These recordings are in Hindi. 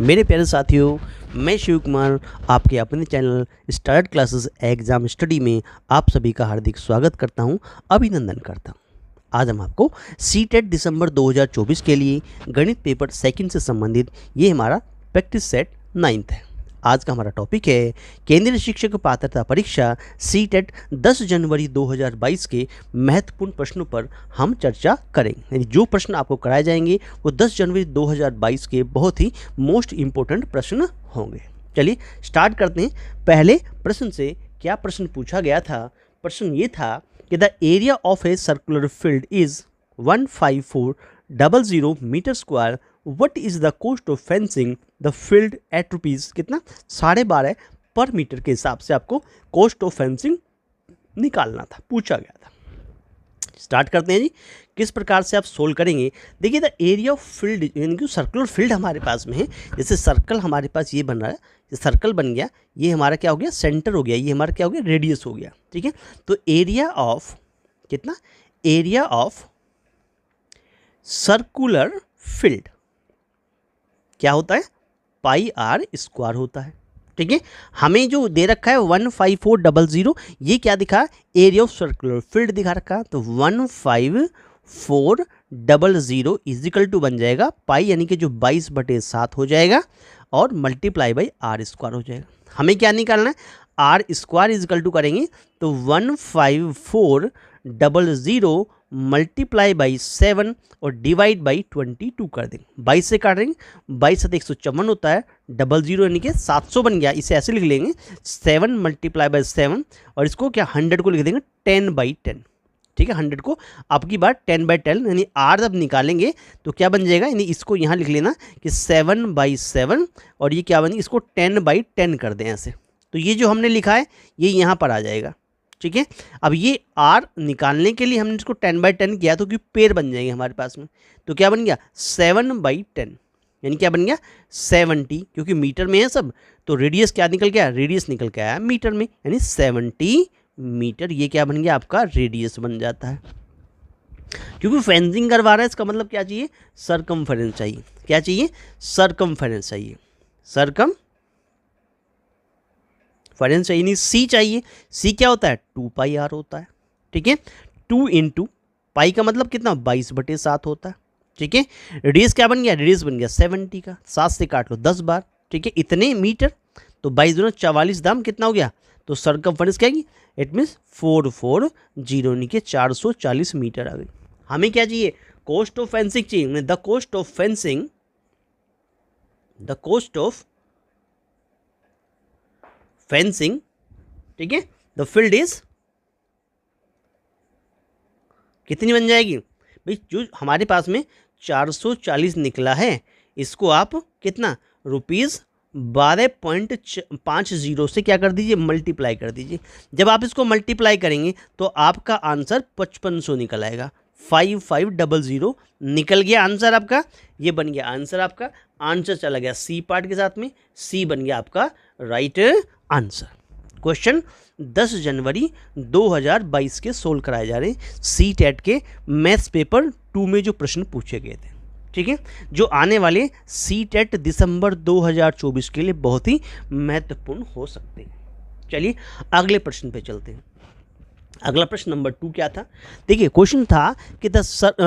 मेरे प्यारे साथियों, मैं शिव कुमार आपके अपने channel start classes exam study में आप सभी का हार्दिक स्वागत करता हूं, अभिनंदन करता हूं। आज हम आपको सीटेट दिसंबर 2024 के लिए गणित पेपर सेकंड से संबंधित ये हमारा प्रैक्टिस सेट 9th है। आज का हमारा टॉपिक है केंद्रीय शिक्षक पात्रता परीक्षा सीटेट 10 जनवरी 2022 के महत्वपूर्ण प्रश्नों पर हम चर्चा करेंगे। यानी जो प्रश्न आपको कराए जाएंगे वो 10 जनवरी 2022 के बहुत ही मोस्ट इम्पोर्टेंट प्रश्न होंगे। चलिए स्टार्ट करते हैं। पहले प्रश्न से क्या प्रश्न पूछा गया था? प्रश्न ये था कि the area of a circular field is 15400 metre square. What is the cost of fencing the field at rupees कितना 12.5 पर मीटर के हिसाब से आपको कॉस्ट ऑफ फेंसिंग निकालना था, पूछा गया था। स्टार्ट करते हैं जी। किस प्रकार से आप सोल्व करेंगे? देखिए द एरिया ऑफ फील्ड यानी कि सर्कुलर फील्ड हमारे पास में है। जैसे सर्कल हमारे पास ये बन रहा है, ये सर्कल बन गया, ये हमारा क्या हो गया? सेंटर हो गया, ये हमारा क्या हो गया? रेडियस हो गया। ठीक है, तो एरिया ऑफ कितना? एरिया ऑफ सर्कुलर फील्ड क्या होता है? पाई आर स्क्वायर होता है। ठीक है, हमें जो दे रखा है 15400, ये क्या दिखा? एरिया ऑफ सर्कुलर फील्ड दिखा रखा। तो 15400 इजिकल टू बन जाएगा पाई यानी कि जो 22/7 हो जाएगा और मल्टीप्लाई बाई आर स्क्वायर हो जाएगा। हमें क्या निकालना है? आर स्क्वायर इजिकल टू करेंगे तो 15400 मल्टीप्लाई बाई 7 और डिवाइड बाई 22 कर देंगे। 22 से काट देंगे, 22 से 154 होता है, 00 यानी कि 700 बन गया। इसे ऐसे लिख लेंगे 7 मल्टीप्लाई बाई 7 और इसको क्या 100 को लिख देंगे 10/10। ठीक है, 100 को आपकी बात 10/10 यानी आर जब निकालेंगे तो क्या बन जाएगा? यानी इसको यहाँ लिख लेना कि 7/7 और ये क्या बनेगी? इसको 10/10 कर दें ऐसे। तो ये जो हमने लिखा है ये यहाँ पर आ जाएगा। ठीक है, अब ये आर निकालने के लिए हमने इसको 10/10 किया तो क्योंकि पेड़ बन जाएंगे हमारे पास में। तो क्या बन गया? 7/10 यानी क्या बन गया? 70, क्योंकि मीटर में है सब। तो रेडियस क्या निकल गया? रेडियस निकल के आया मीटर में, यानी 70 मीटर। ये क्या बन गया? आपका रेडियस बन जाता है। क्योंकि फेंसिंग करवा रहा है, इसका मतलब क्या चाहिए? सरकमफेरेंस चाहिए। क्या चाहिए? सरकमफेरेंस चाहिए। सरकमफेरेंस चाहिए, नहीं सी चाहिए। सी क्या होता है? 2πr होता है। ठीक है, 2 इंटू पाई का मतलब कितना? 22/7 होता है। ठीक है, रेडियस क्या बन गया? रेडियस बन गया 70 का, 7 से काट लो 10 बार। ठीक है, इतने मीटर, तो 22 दूना 44 दाम कितना हो गया? तो सरकमफेरेंस क्या है? इट मीन्स 440 यानी कि 440 मीटर आ गई। हमें क्या चाहिए? कॉस्ट ऑफ फेंसिंग चाहिए। The cost of fencing, the cost of fencing, ठीक है, द फील्ड इज कितनी बन जाएगी भाई? जो हमारे पास में 440 निकला है, इसको आप कितना? ₹12.50 से क्या कर दीजिए? मल्टीप्लाई कर दीजिए। जब आप इसको मल्टीप्लाई करेंगे तो आपका आंसर 5500 निकल आएगा। 5500 निकल गया आंसर आपका। ये बन गया आंसर आपका। आंसर चला गया सी पार्ट के साथ में, सी बन गया आपका राइट आंसर। क्वेश्चन 10 जनवरी 2022 के सोल्व कराए जा रहे हैं सी टेट के मैथ्स पेपर 2 में जो प्रश्न पूछे गए थे। ठीक है, जो आने वाले सी टेट दिसंबर 2024 के लिए बहुत ही महत्वपूर्ण हो सकते हैं। चलिए अगले प्रश्न पे चलते हैं। अगला प्रश्न नंबर 2 क्या था? देखिए क्वेश्चन था कि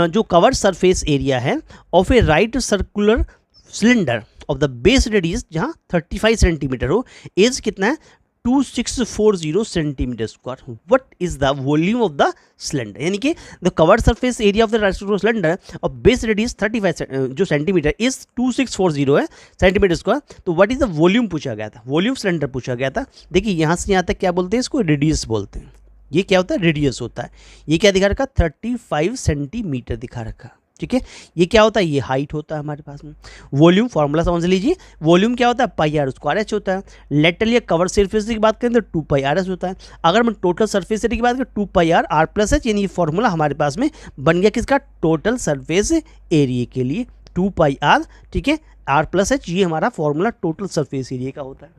जो कवर सरफेस एरिया है of A right circular cylinder of the base radius जहाँ 35 सेंटीमीटर हो, एज कितना है? 2640 centimetre square. What is the volume of the cylinder? यानी कि the cover surface area of the right circular cylinder और बेस रेडियस 35 जो सेंटीमीटर इज 2640 है सेंटीमीटर स्क्वायर। तो व्हाट इज द वॉल्यूम पूछा गया था, वॉल्यूम सिलेंडर पूछा गया था। देखिए यहाँ से यहाँ तक क्या बोलते हैं? इसको रेडियस बोलते हैं। ये क्या होता है? रेडियस होता है। ये क्या दिखा रखा? 35 सेंटीमीटर दिखा रखा। ठीक है, ये क्या होता है? ये हाइट होता है हमारे पास में। वॉल्यूम फॉर्मूला समझ लीजिए। वॉल्यूम क्या होता है? पाई स्क्वायर एच होता है। लेटरल या कवर सरफेस की बात करें तो 2πr होता है। अगर हम टोटल सरफेस एरिया की बात करें 2πr r प्लस एच, यानी ये फॉर्मूला हमारे पास में बन गया किसका? टोटल सरफेस एरिया के लिए 2πr। ठीक है, r प्लस एच ये हमारा फॉर्मूला टोटल सरफेस एरिया का होता है।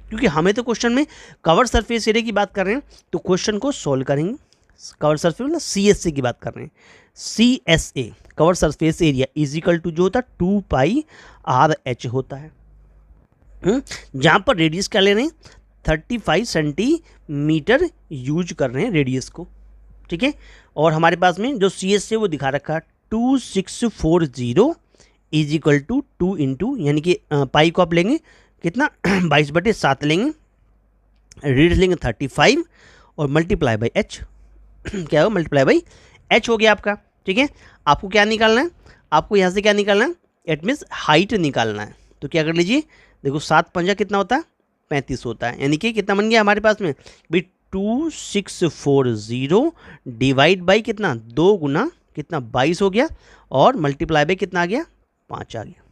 क्योंकि हमें तो क्वेश्चन में कवर सरफेस एरिया की बात कर रहे हैं तो क्वेश्चन को सोल्व करेंगे। कवर सरफेस मतलब CSA की बात कर रहे हैं। CSA cover surface area is equal to जो होता है 2πr h होता है। जहाँ पर रेडियस क्या ले रहे हैं 35 सेंटीमीटर यूज कर रहे हैं रेडियस को, ठीक है। और हमारे पास में जो सी एस है वो दिखा रखा है 2640 इज इक्वल टू 2 इंटू, यानी कि पाई को आप लेंगे कितना 22/7 लेंगे, रेडियस लेंगे 35 और मल्टीप्लाई बाई एच क्या होगा, मल्टीप्लाई बाई एच हो गया आपका, ठीक है। आपको क्या निकालना है, आपको यहाँ से क्या निकालना है, इट मीन्स हाइट निकालना है। तो क्या कर लीजिए, देखो 7×5 कितना होता है 35 होता है, यानी कि कितना बन गया हमारे पास में भाई 2640 डिवाइड बाई कितना 2 गुना कितना 22 हो गया और मल्टीप्लाई बाई कितना आ गया 5 आ गया,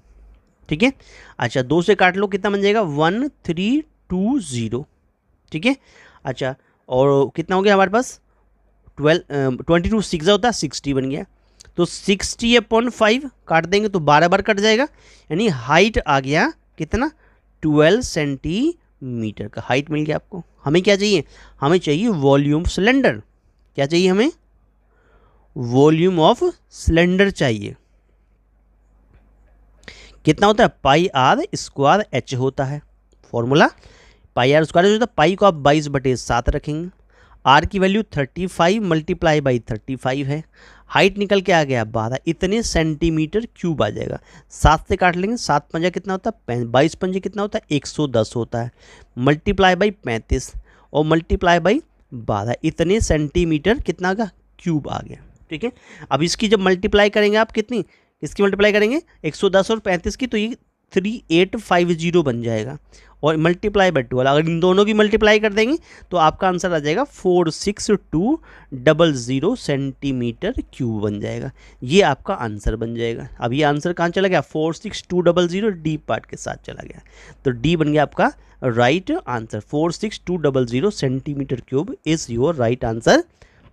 ठीक है। अच्छा 2 से काट लो कितना बन जाएगा 1320, ठीक है। अच्छा और कितना हो गया हमारे पास 22 6 होता है 60 बन गया, तो 60/5 काट देंगे तो 12 बार कट जाएगा, यानी हाइट आ गया कितना 12 सेंटीमीटर का हाइट मिल गया आपको। हमें क्या चाहिए, हमें चाहिए वॉल्यूम सिलेंडर, क्या चाहिए हमें, वॉल्यूम ऑफ सिलेंडर चाहिए। कितना होता है पाई आर स्क्वायर एच होता है, फॉर्मूला पाई आर स्क्वायर होता है, पाई को आप 22/7 रखेंगे, आर की वैल्यू 35 मल्टीप्लाई बाई 35 है, हाइट निकल के आ गया 12, इतने सेंटीमीटर क्यूब आ जाएगा। 7 से काट लेंगे, 7×5 कितना होता है 22×5 कितना होता है 110 होता है, मल्टीप्लाई बाई 35 और मल्टीप्लाई बाई 12, इतने सेंटीमीटर कितना का क्यूब आ गया, ठीक है। अब इसकी जब मल्टीप्लाई करेंगे आप कितनी, इसकी मल्टीप्लाई करेंगे 110 और 35 की, तो ये 3850 बन जाएगा और मल्टीप्लाई बाई 12, अगर इन दोनों की मल्टीप्लाई कर देंगे तो आपका आंसर आ जाएगा 46200 सेंटीमीटर क्यूब बन जाएगा, ये आपका आंसर बन जाएगा। अब ये आंसर कहाँ चला गया 46200 डी पार्ट के साथ चला गया, तो डी बन गया आपका right answer, 46200 centimetre cube is your right answer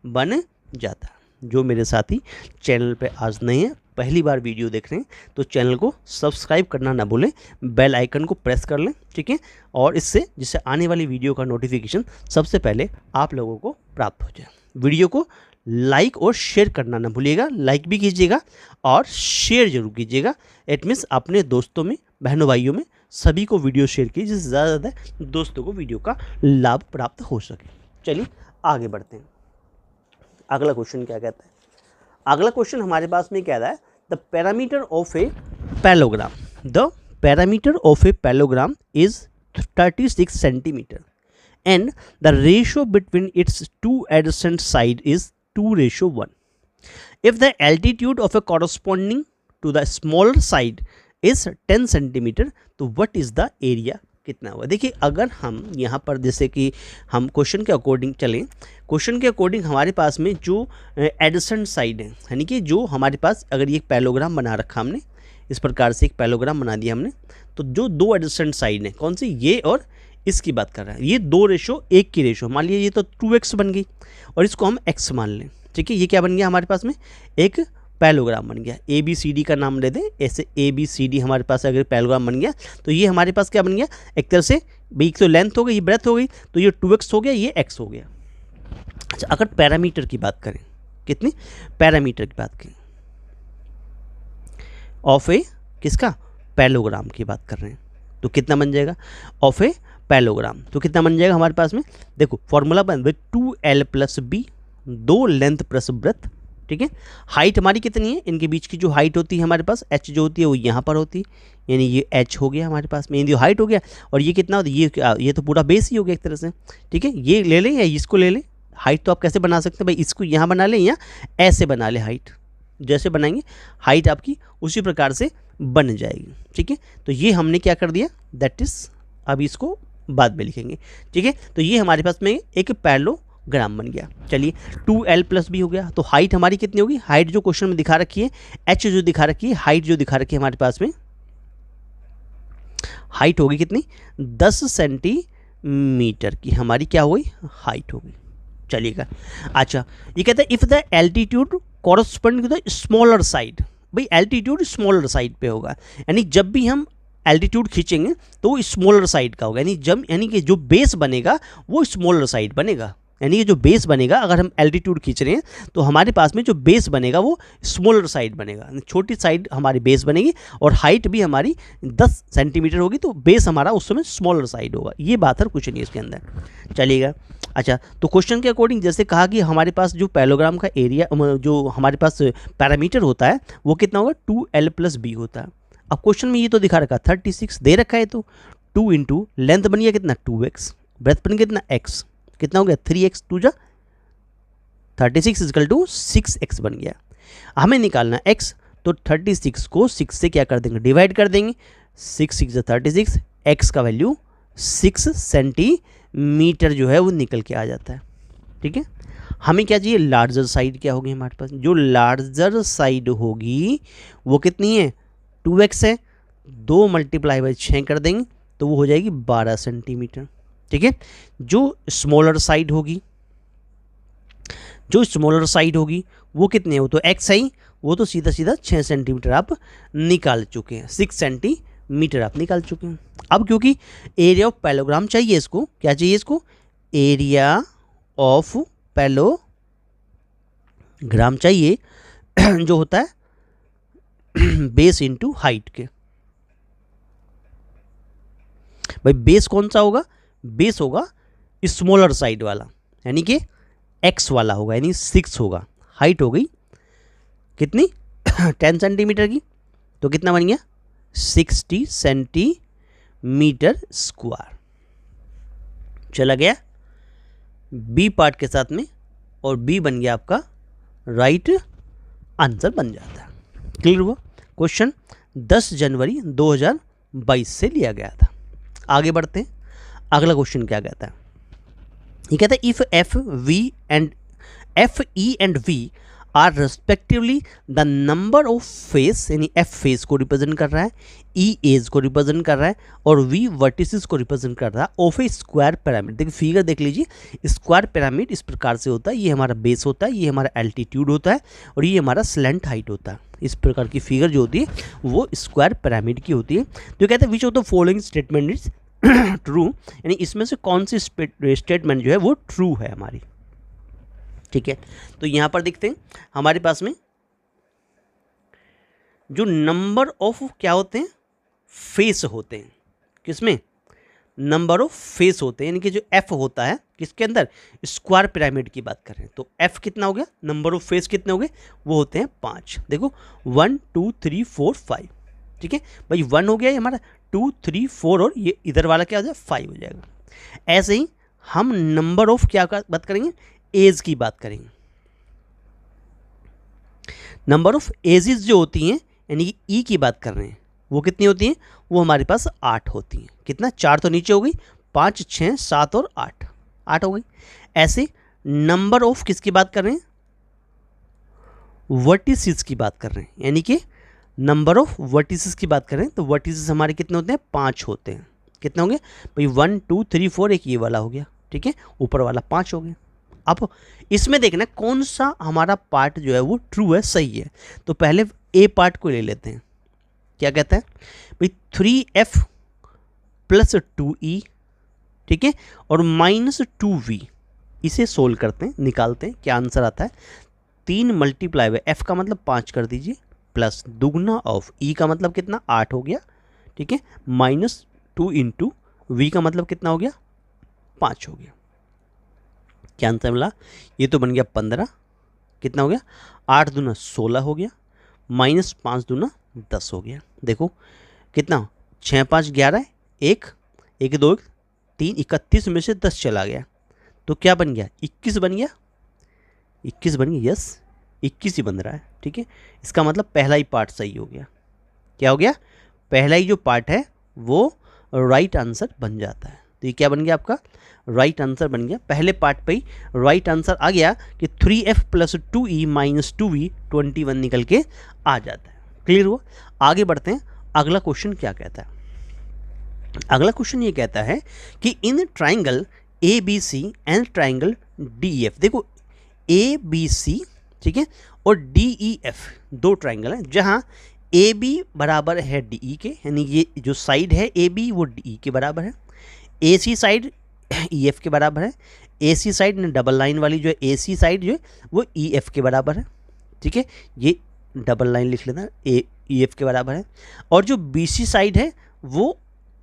बन जाता है। जो मेरे साथी चैनल पे आज नहीं है, पहली बार वीडियो देख रहे हैं, तो चैनल को सब्सक्राइब करना ना भूलें, बेल आइकन को प्रेस कर लें, ठीक है। और इससे जिससे आने वाली वीडियो का नोटिफिकेशन सबसे पहले आप लोगों को प्राप्त हो जाए। वीडियो को लाइक और शेयर करना ना भूलिएगा, लाइक भी कीजिएगा और शेयर जरूर कीजिएगा, इट मीन्स अपने दोस्तों में बहनों भाइयों में सभी को वीडियो शेयर कीजिए, जिससे ज़्यादा दोस्तों को वीडियो का लाभ प्राप्त हो सके। चलिए आगे बढ़ते हैं, अगला क्वेश्चन क्या कहता है। अगला क्वेश्चन हमारे पास में क्या है, the parameter of a parallelogram, the parameter of a parallelogram is 36 centimetre and the ratio between its two adjacent side is 2:1. If the altitude of a corresponding to the smaller side is 10 centimetre, तो व्हाट इज द एरिया कितना हुआ। देखिए अगर हम यहाँ पर जैसे कि हम क्वेश्चन के अकॉर्डिंग चलें, क्वेश्चन के अकॉर्डिंग हमारे पास में जो एडजेसेंट साइड है, यानी कि जो हमारे पास अगर ये पैलोग्राम बना रखा हमने, इस प्रकार से एक पैलोग्राम बना दिया हमने, तो जो 2 एडजेसेंट साइड हैं कौन सी, ये और इसकी बात कर रहा है, ये 2:1 की रेशो, मान लीजिए ये तो 2x बन गई और इसको हम x मान लें, ठीक है। ये क्या बन गया हमारे पास में एक पैलोग्राम बन गया, ABCD का नाम ले दें, ऐसे ABCD हमारे पास अगर पैलोग्राम बन गया तो ये हमारे पास क्या बन गया, एक तरह से भाई तो लेंथ हो गई, ये ब्रेथ हो गई, तो ये 2x हो गया, ये x हो गया। अच्छा अगर पैरामीटर की बात करें, कितनी पैरामीटर की बात करें ऑफ ए किसका, पैलोग्राम की बात कर रहे हैं, तो कितना बन जाएगा ऑफ ए पैलोग्राम, तो कितना बन जाएगा हमारे पास में, देखो फॉर्मूला बन 2l + b, 2 length plus breadth, ठीक है। हाइट हमारी कितनी है, इनके बीच की जो हाइट होती है हमारे पास h जो होती है वो यहाँ पर होती है, यानी ये h हो गया हमारे पास में, यानी हाइट हो गया, और ये कितना होता है, ये तो पूरा बेस ही हो गया एक तरह से, ठीक है। ये ले लें या इसको ले लें, हाइट तो आप कैसे बना सकते हैं भाई, इसको यहाँ बना लें या ऐसे बना लें, हाइट जैसे बनाएंगे हाइट आपकी उसी प्रकार से बन जाएगी, ठीक है। तो ये हमने क्या कर दिया, दैट इज अभी इसको बाद में लिखेंगे, ठीक है। तो ये हमारे पास में एक पैलोग्राम बन गया। चलिए 2l + b हो गया, तो हाइट हमारी कितनी होगी, हाइट जो क्वेश्चन में दिखा रखी है, h जो दिखा रखी है, हाइट जो दिखा रखी है हमारे पास में, हाइट होगी कितनी 10 सेंटीमीटर की हमारी क्या हुई हाइट होगी। चलिएगा अच्छा ये कहता है if the altitude correspond to the smaller side, भाई एल्टीट्यूड स्मॉलर साइड पे होगा, यानी जब भी हम एल्टीट्यूड खींचेंगे तो स्मॉलर साइड का होगा, यानी कि जो बेस बनेगा वो स्मॉलर साइड बनेगा, यानी कि जो बेस बनेगा, अगर हम एल्टीट्यूड खींच रहे हैं तो हमारे पास में जो बेस बनेगा वो स्मॉलर साइड बनेगा, छोटी साइड हमारी बेस बनेगी और हाइट भी हमारी 10 सेंटीमीटर होगी, तो बेस हमारा उस समय स्मॉलर साइड होगा। ये बात है, कुछ नहीं इसके अंदर, चलिएगा। अच्छा, तो क्वेश्चन के अकॉर्डिंग जैसे कहा कि हमारे पास जो पैरेललोग्राम का एरिया, जो हमारे पास पैरामीटर होता है वो कितना होगा, 2l+b होता है। अब क्वेश्चन में ये तो दिखा रखा 36 दे रखा है, तो 2 इंटू लेंथ बन गया कितना 2x, ब्रेथ बन गया कितना x, कितना हो गया 3x 2 जा 36 इक्वल टू 6x बन गया। हमें निकालना x, तो 36 को 6 से क्या कर देंगे, डिवाइड कर देंगे, 6 6 36, x का वैल्यू 6 सेंटीमीटर जो है वो निकल के आ जाता है। ठीक है, हमें क्या चाहिए, लार्जर साइड क्या होगी हमारे पास, जो लार्जर साइड होगी वो कितनी है 2x है, 2 × 6 कर देंगे तो वो हो जाएगी 12 सेंटीमीटर। ठीक है, जो स्मॉलर साइड होगी, जो स्मॉलर साइड होगी वो कितने है, वो तो x है, वो तो सीधा सीधा 6 सेंटीमीटर आप निकाल चुके हैं, 6 सेंटीमीटर आप निकाल चुके हैं। अब क्योंकि एरिया ऑफ पैरेललोग्राम चाहिए, इसको क्या चाहिए, इसको एरिया ऑफ पैरेललोग्राम चाहिए जो होता है बेस इंटू हाइट के। भाई बेस कौन सा होगा, बेस होगा स्मॉलर साइड वाला, यानी कि x वाला होगा, यानी 6 होगा। हाइट हो गई कितनी 10 सेंटीमीटर की, तो कितना बन गया 60 सेंटीमीटर स्क्वायर। चला गया बी पार्ट के साथ में, और बी बन गया आपका राइट आंसर बन जाता है। क्लियर हुआ। क्वेश्चन 10 जनवरी 2022 से लिया गया था। आगे बढ़ते हैं, अगला क्वेश्चन क्या कहता है, ये कहता है if F E and V are respectively the number of face, यानी एफ फेस को रिप्रेजेंट कर रहा है, ई एज को रिप्रेजेंट कर रहा है, और वी वर्टिसेस को रिप्रेजेंट कर रहा है ऑफ ए स्क्वायर पिरामिड। देखिए फिगर देख लीजिए, स्क्वायर पिरामिड इस प्रकार से होता है, ये हमारा बेस होता है, ये हमारा एल्टीट्यूड होता है, और ये हमारा स्लेंट हाइट होता है। इस प्रकार की फिगर जो होती है वो स्क्वायर पिरामिड की होती है। तो कहते हैं which of the following statement is true, यानी इसमें से कौन सी स्टेटमेंट जो है वो ट्रू है हमारी। ठीक है, तो यहां पर देखते हैं हमारे पास में जो नंबर ऑफ क्या होते हैं, फेस होते हैं, किसमें नंबर ऑफ फेस होते हैं, यानी कि जो एफ होता है किसके अंदर, स्क्वायर पिरामिड की बात कर रहे हैं, तो एफ कितना हो गया, नंबर ऑफ फेस कितने हो गए, वो होते हैं 5। देखो 1 2 3 4 5। ठीक है भाई, 1 हो गया ये हमारा, 2 3 4 और ये इधर वाला क्या हो जाएगा 5 हो जाएगा। ऐसे ही हम नंबर ऑफ क्या बात करेंगे, एज की बात करेंगे। नंबर ऑफ एजेस जो होती हैं, यानी कि ई की बात कर रहे हैं, वो कितनी होती हैं, वो हमारे पास 8 होती हैं। कितना, 4 तो नीचे हो गई, 5 6 7 और 8 हो गई। ऐसे नंबर ऑफ किसकी बात कर रहे हैं, वर्टिसेस की बात कर रहे हैं, यानी कि नंबर ऑफ वर्टिसेस की बात कर रहे हैं, तो वर्टिसेस हमारे कितने होते हैं, 5 होते हैं। कितने होंगे भाई, 1 2 3 4, एक ये वाला हो गया। ठीक है, ऊपर वाला 5 हो गया। अब इसमें देखना कौन सा हमारा पार्ट जो है वो ट्रू है, सही है। तो पहले ए पार्ट को ले लेते हैं, क्या कहता है भाई 3f + 2e, ठीक है, और -2v, इसे सोल्व करते हैं, निकालते हैं, क्या आंसर आता है, 3 × f का मतलब 5 कर दीजिए, प्लस दुगना ऑफ e का मतलब कितना 8 हो गया। ठीक है, -2 × v का मतलब कितना हो गया 5 हो गया। क्या आंसर मिला, ये तो बन गया 15, कितना हो गया 8 दूना 16 हो गया, -5 दूना 10 हो गया। देखो कितना, 6 5 11, 1 1 2 3, 31 में से 10 चला गया, तो क्या बन गया 21 बन गया, 21 बन गया, यस 21 ही बन रहा है। ठीक है, इसका मतलब पहला ही पार्ट सही हो गया। क्या हो गया, पहला ही जो पार्ट है वो राइट आंसर बन जाता है। तो ये क्या बन गया आपका, राइट आंसर बन गया। पहले पार्ट पे ही राइट आंसर आ गया कि 3f + 2e - 2v 21 निकल के आ जाता है। क्लियर हुआ। आगे बढ़ते हैं, अगला क्वेश्चन क्या कहता है। अगला क्वेश्चन ये कहता है कि in triangle ABC and triangle DEF, देखो ABC ठीक है और DEF दो ट्राइंगल हैं, जहां AB बराबर है DE के, यानी ये जो साइड है AB वो DE के बराबर है, AC साइड EF के बराबर है, AC साइड ने डबल लाइन वाली जो है AC साइड जो है वो EF के बराबर है, ठीक है, ये डबल लाइन लिख लेना EF के बराबर है। और जो BC साइड है वो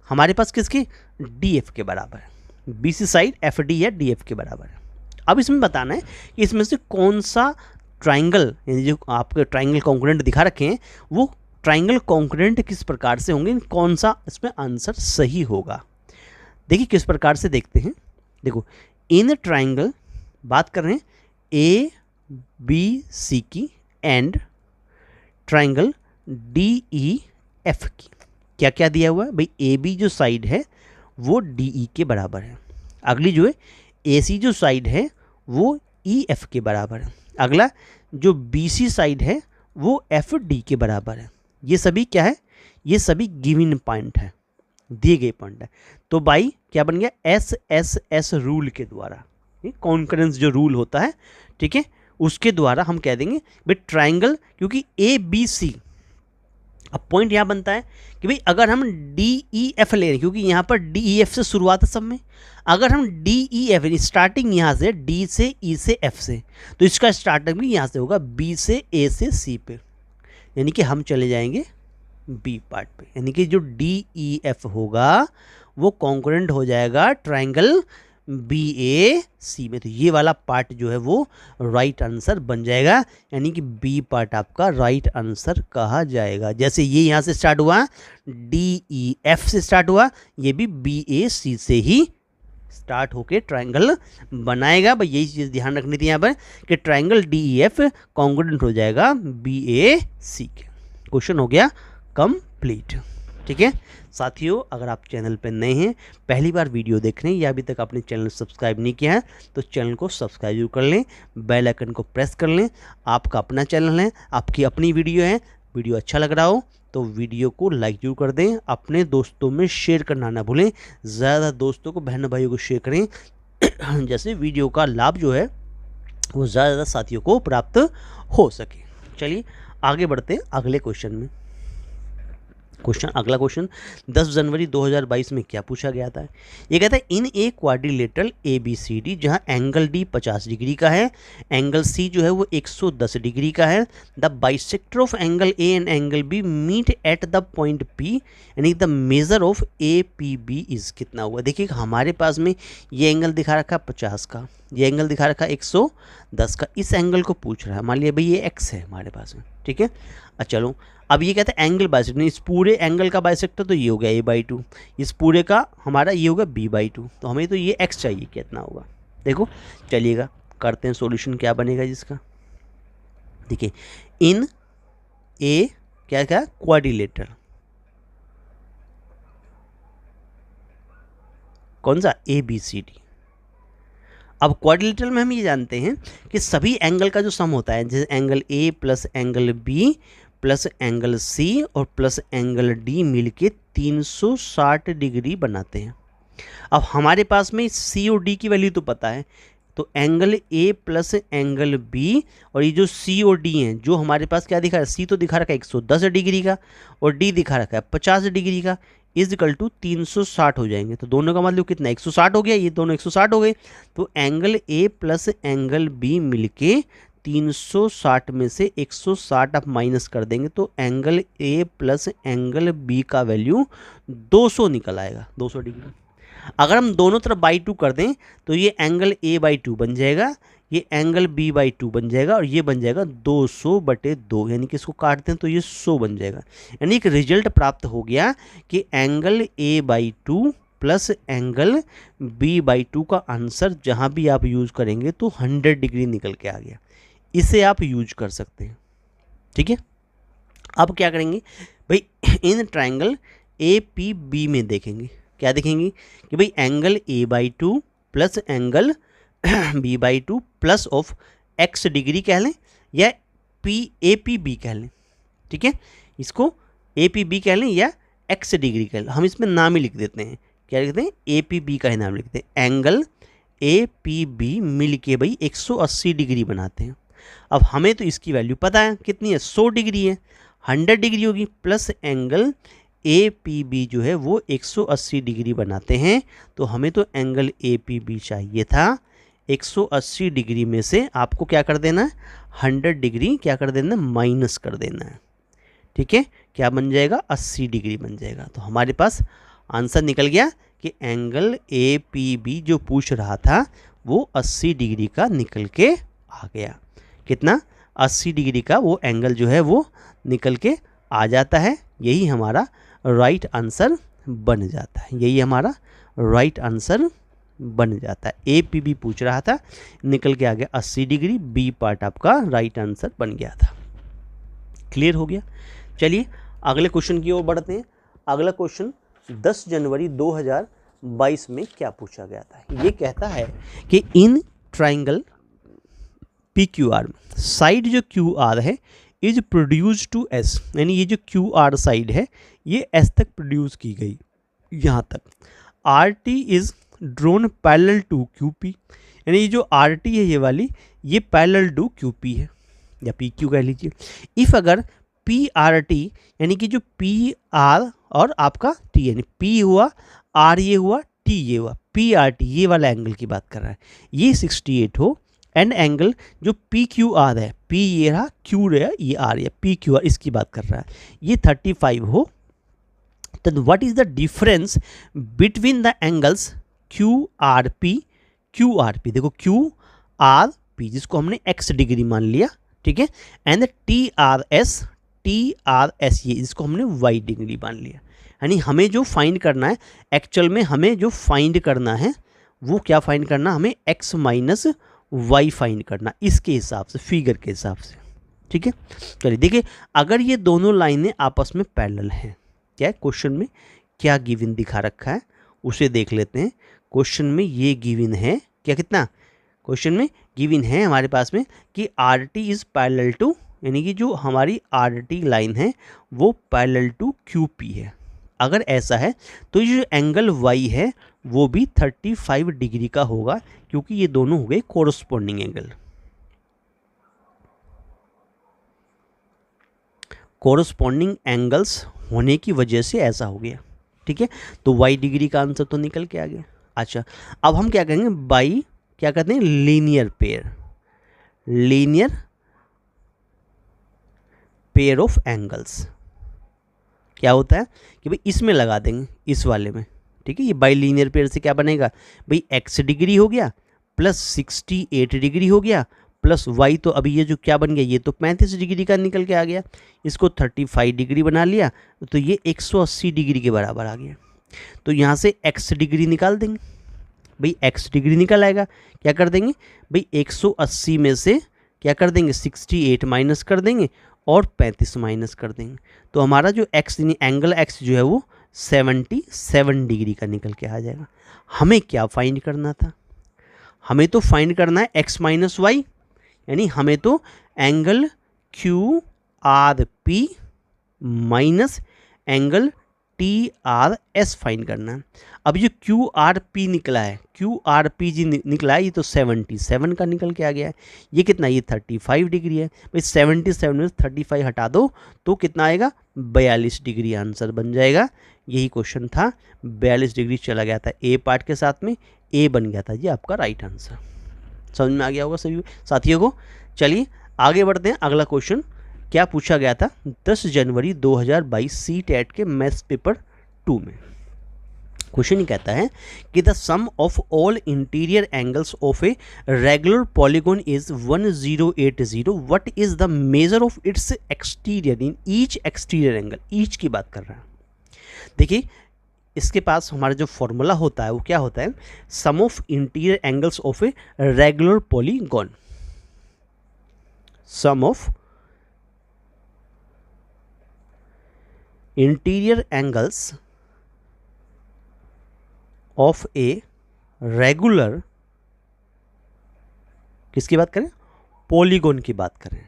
हमारे पास किसकी DF के बराबर है, BC साइड FD या DF के बराबर है। अब इसमें बताना है कि इसमें से कौन सा ट्राइंगल, यानी जो आपके ट्राइंगल कॉन्ग्रुएंट दिखा रखे हैं वो ट्राइंगल कॉन्ग्रुएंट किस प्रकार से होंगे, कौन सा इसमें आंसर सही होगा। देखिए किस प्रकार से देखते हैं। देखो इन ट्राइंगल बात कर रहे हैं ABC की एंड ट्राइंगल DEF की। क्या क्या दिया हुआ है भाई, AB जो साइड है वो DE के बराबर है, अगली जो है AC जो साइड है वो EF के बराबर है, अगला जो BC साइड है वो FD के बराबर है। ये सभी क्या है, ये सभी गिवन पॉइंट है, दिए गए पॉइंट है। तो बाई क्या बन गया, SSS रूल के द्वारा, कॉन्करेंस जो रूल होता है, ठीक है, उसके द्वारा हम कह देंगे भाई ट्राइंगल, क्योंकि ABC, अब पॉइंट यहाँ बनता है कि भाई अगर हम DEF ले रहे हैं, क्योंकि यहाँ पर DEF से शुरुआत है सब में, अगर हम DEF स्टार्टिंग यहाँ से D से E से F से, तो इसका स्टार्टिंग भी यहाँ से होगा B से A से C पे, यानी कि हम चले जाएंगे B पार्ट पे, यानी कि जो DEF होगा वो कॉन्करेंट हो जाएगा ट्राइंगल BAC में। तो ये वाला पार्ट जो है वो राइट आंसर बन जाएगा, यानी कि B पार्ट आपका राइट आंसर कहा जाएगा। जैसे ये यहाँ से स्टार्ट हुआ, DEF से स्टार्ट हुआ, ये भी BAC से ही स्टार्ट होके ट्राइंगल बनाएगा। भाई यही चीज़ ध्यान रखनी थी यहाँ पर कि ट्राइंगल DEF कॉन्ग्रुएंट हो जाएगा BAC के। क्वेश्चन हो गया कंप्लीट, ठीक है साथियों। अगर आप चैनल पर नए हैं, पहली बार वीडियो देख रहे हैं या अभी तक आपने चैनल सब्सक्राइब नहीं किया है तो चैनल को सब्सक्राइब कर लें, बेल आइकन को प्रेस कर लें। आपका अपना चैनल है, आपकी अपनी वीडियो है, वीडियो अच्छा लग रहा हो तो वीडियो को लाइक जरूर कर दें, अपने दोस्तों में शेयर करना ना भूलें, ज़्यादा दोस्तों को, बहन भाइयों को शेयर करें जैसे वीडियो का लाभ जो है वो ज़्यादा साथियों को प्राप्त हो सके। चलिए आगे बढ़ते हैं अगले क्वेश्चन में। अगला क्वेश्चन 10 जनवरी 2022 में क्या पूछा गया था। ये कहता है इन ए क्वाड्रिलेटरल ABCD जहां एंगल D 50 डिग्री का है, एंगल C जो है वो 110 डिग्री का है, the bisector of angle A and angle B meet at the point P, यानी the measure of APB is कितना हुआ। देखिए हमारे पास में ये एंगल दिखा रखा है 50 का, ये एंगल दिखा रखा है 110 का, इस एंगल को पूछ रहा है। मान लिया भाई ये X है हमारे पास में, ठीक है। अच्छा चलो अब ये कहता है एंगल बाइसेक्टर, इस पूरे एंगल का बाइसेक्टर तो ये हो गया A/2, इस पूरे का हमारा ये होगा B/2, तो हमें तो ये X चाहिए, कितना होगा। देखो चलिएगा करते हैं सॉल्यूशन, क्या बनेगा जिसका। देखिए इन ए क्या क्या क्वाड्रिलेटरल, कौन सा ABCD। अब क्वाड्रिलेटरल में हम ये जानते हैं कि सभी एंगल का जो सम होता है, जैसे angle A plus angle B plus angle C और प्लस एंगल D मिलके 360 डिग्री बनाते हैं। अब हमारे पास में C और D की वैल्यू तो पता है, तो angle A plus angle B और ये जो C और D हैं, जो हमारे पास क्या दिखा रहा है, C तो दिखा रखा है 110 डिग्री का और D दिखा रखा है 50 डिग्री का, इज इक्वल टू 360 हो जाएंगे। तो दोनों का मतलब कितना 160 हो गया, ये दोनों 160 हो गए। तो angle A plus angle B मिलके 360 में से 160 आप माइनस कर देंगे तो angle A plus angle B का वैल्यू 200 निकल आएगा, 200 डिग्री। अगर हम दोनों तरफ बाई 2 कर दें तो ये एंगल A/2 बन जाएगा, ये एंगल B/2 बन जाएगा और ये बन जाएगा 200/2, यानी कि इसको काटते हैं तो ये 100 बन जाएगा। यानी एक रिजल्ट प्राप्त हो गया कि angle A/2 plus angle B/2 का आंसर जहाँ भी आप यूज करेंगे तो 100 डिग्री निकल के आ गया। इसे आप यूज कर सकते हैं, ठीक है। अब क्या करेंगे भाई, इन ट्राइंगल APB में देखेंगे, क्या देखेंगे कि भाई angle A/2 plus angle B/2 plus of X degree कह लें या APB कह लें, ठीक है। इसको APB कह लें या X डिग्री कह लें, हम इसमें नाम ही लिख देते हैं, क्या लिखते हैं APB का ही नाम लिखते हैं। एंगल APB मिल के भाई 180 डिग्री बनाते हैं। अब हमें तो इसकी वैल्यू पता है कितनी है, 100 डिग्री है, 100 डिग्री होगी, प्लस एंगल APB जो है वो 180 डिग्री बनाते हैं। तो हमें तो एंगल APB चाहिए था 180 डिग्री में से आपको क्या कर देना है, 100 डिग्री क्या कर देना है, माइनस कर देना है। ठीक है, क्या बन जाएगा, 80 डिग्री बन जाएगा। तो हमारे पास आंसर निकल गया कि एंगल ए पी बी जो पूछ रहा था वो 80 डिग्री का निकल के आ गया। कितना, 80 डिग्री का वो एंगल जो है वो निकल के आ जाता है। यही हमारा राइट आंसर बन जाता है, यही हमारा राइट आंसर बन जाता है। ए पी बी पूछ रहा था, निकल के आ गया 80 डिग्री, बी पार्ट आपका राइट आंसर बन गया था। क्लियर हो गया। चलिए अगले क्वेश्चन की ओर बढ़ते हैं। अगला क्वेश्चन 10 जनवरी 2022 में क्या पूछा गया था। ये कहता है कि in triangle P Q R side जो क्यू आर है इज प्रोड्यूस टू एस, यानी ये जो क्यू आर साइड है ये एस तक प्रोड्यूस की गई, यहाँ तक। R T is drawn parallel to Q P, यानी ये जो आर टी है ये वाली, ये पैरेलल टू क्यू पी है या पी क्यू कह लीजिए। इफ अगर पी आर टी, यानी कि जो पी आर और आपका टी, यानी पी हुआ, आर ये हुआ, टी ये हुआ, पी आर टी ये वाला एंगल की बात कर रहा है, ये 68 हो, एंड एंगल जो पी क्यू आर है, पी ये रहा, क्यू रहा, ये आर है, पी क्यू आर इसकी बात कर रहा है, ये 35 हो, तो what is the difference between the angles Q R P, Q R P, देखो क्यू आर पी जिसको हमने x डिग्री मान लिया, ठीक है, and T R S, T R S ये जिसको हमने y डिग्री मान लिया। यानी हमें जो फाइंड करना है, एक्चुअल में हमें जो फाइंड करना है वो क्या फाइंड करना, हमें x माइनस वाई फाइंड करना, इसके हिसाब से, फिगर के हिसाब से। ठीक है, चलिए देखिए, अगर ये दोनों लाइनें आपस में पैरेलल हैं, क्या क्वेश्चन में क्या गिवन दिखा रखा है उसे देख लेते हैं। क्वेश्चन में ये गिवन है क्या, कितना, क्वेश्चन में गिवन है हमारे पास में कि R T is parallel to, यानी कि जो हमारी आर टी लाइन है वो पैरेलल टू क्यू पी है। अगर ऐसा है तो ये जो एंगल y है वो भी 35 डिग्री का होगा, क्योंकि ये दोनों हो गए कोरस्पॉन्डिंग एंगल। कोरस्पॉन्डिंग एंगल्स होने की वजह से ऐसा हो गया। ठीक है, तो y डिग्री का आंसर तो निकल के आ गया। अच्छा, अब हम क्या करेंगे, बाई क्या कहते हैं, linear pair, linear pair of angles. क्या होता है कि भाई इसमें लगा देंगे, इस वाले में, ठीक है, ये बाई लीनियर पेयर से क्या बनेगा भाई, x डिग्री हो गया प्लस 68 डिग्री हो गया प्लस y, तो अभी ये जो क्या बन गया, ये तो 35 डिग्री का निकल के आ गया, इसको 35 डिग्री बना लिया तो ये 180 डिग्री के बराबर आ गया। तो यहाँ से x डिग्री निकाल देंगे, भाई x डिग्री निकल आएगा, क्या कर देंगे भाई 180 में से क्या कर देंगे 68 माइनस कर देंगे और 35 माइनस कर देंगे, तो हमारा जो x एंगल x जो है वो 77 डिग्री का निकल के आ जाएगा। हमें क्या फाइंड करना था, हमें तो फाइंड करना है x माइनस वाई, यानी हमें तो angle Q R P minus angle T R S find करना है। अब ये क्यू आर पी निकला है, क्यू आर पी जी निकला है, ये तो 77 का निकल के आ गया है। ये कितना, ये 35 डिग्री है भाई, 77 में 35 हटा दो तो कितना आएगा 42 डिग्री आंसर बन जाएगा। यही क्वेश्चन था, 42 डिग्री चला गया था ए पार्ट के साथ में, ए बन गया था जी आपका राइट आंसर। समझ में आ गया होगा सभी साथियों को। चलिए आगे बढ़ते हैं। अगला क्वेश्चन क्या पूछा गया था 10 जनवरी 2022 CTET के मैथ्स पेपर 2 में। क्वेश्चन कहता है कि the sum of all interior angles of a regular polygon is 1080, what is the measure of its exterior in each exterior angle. Each की बात कर रहा है। देखिए इसके पास हमारा जो फॉर्मूला होता है वो क्या होता है, sum of interior angles of a regular polygon, sum of interior angles of a regular, किसकी बात करें, पॉलीगॉन की बात करें।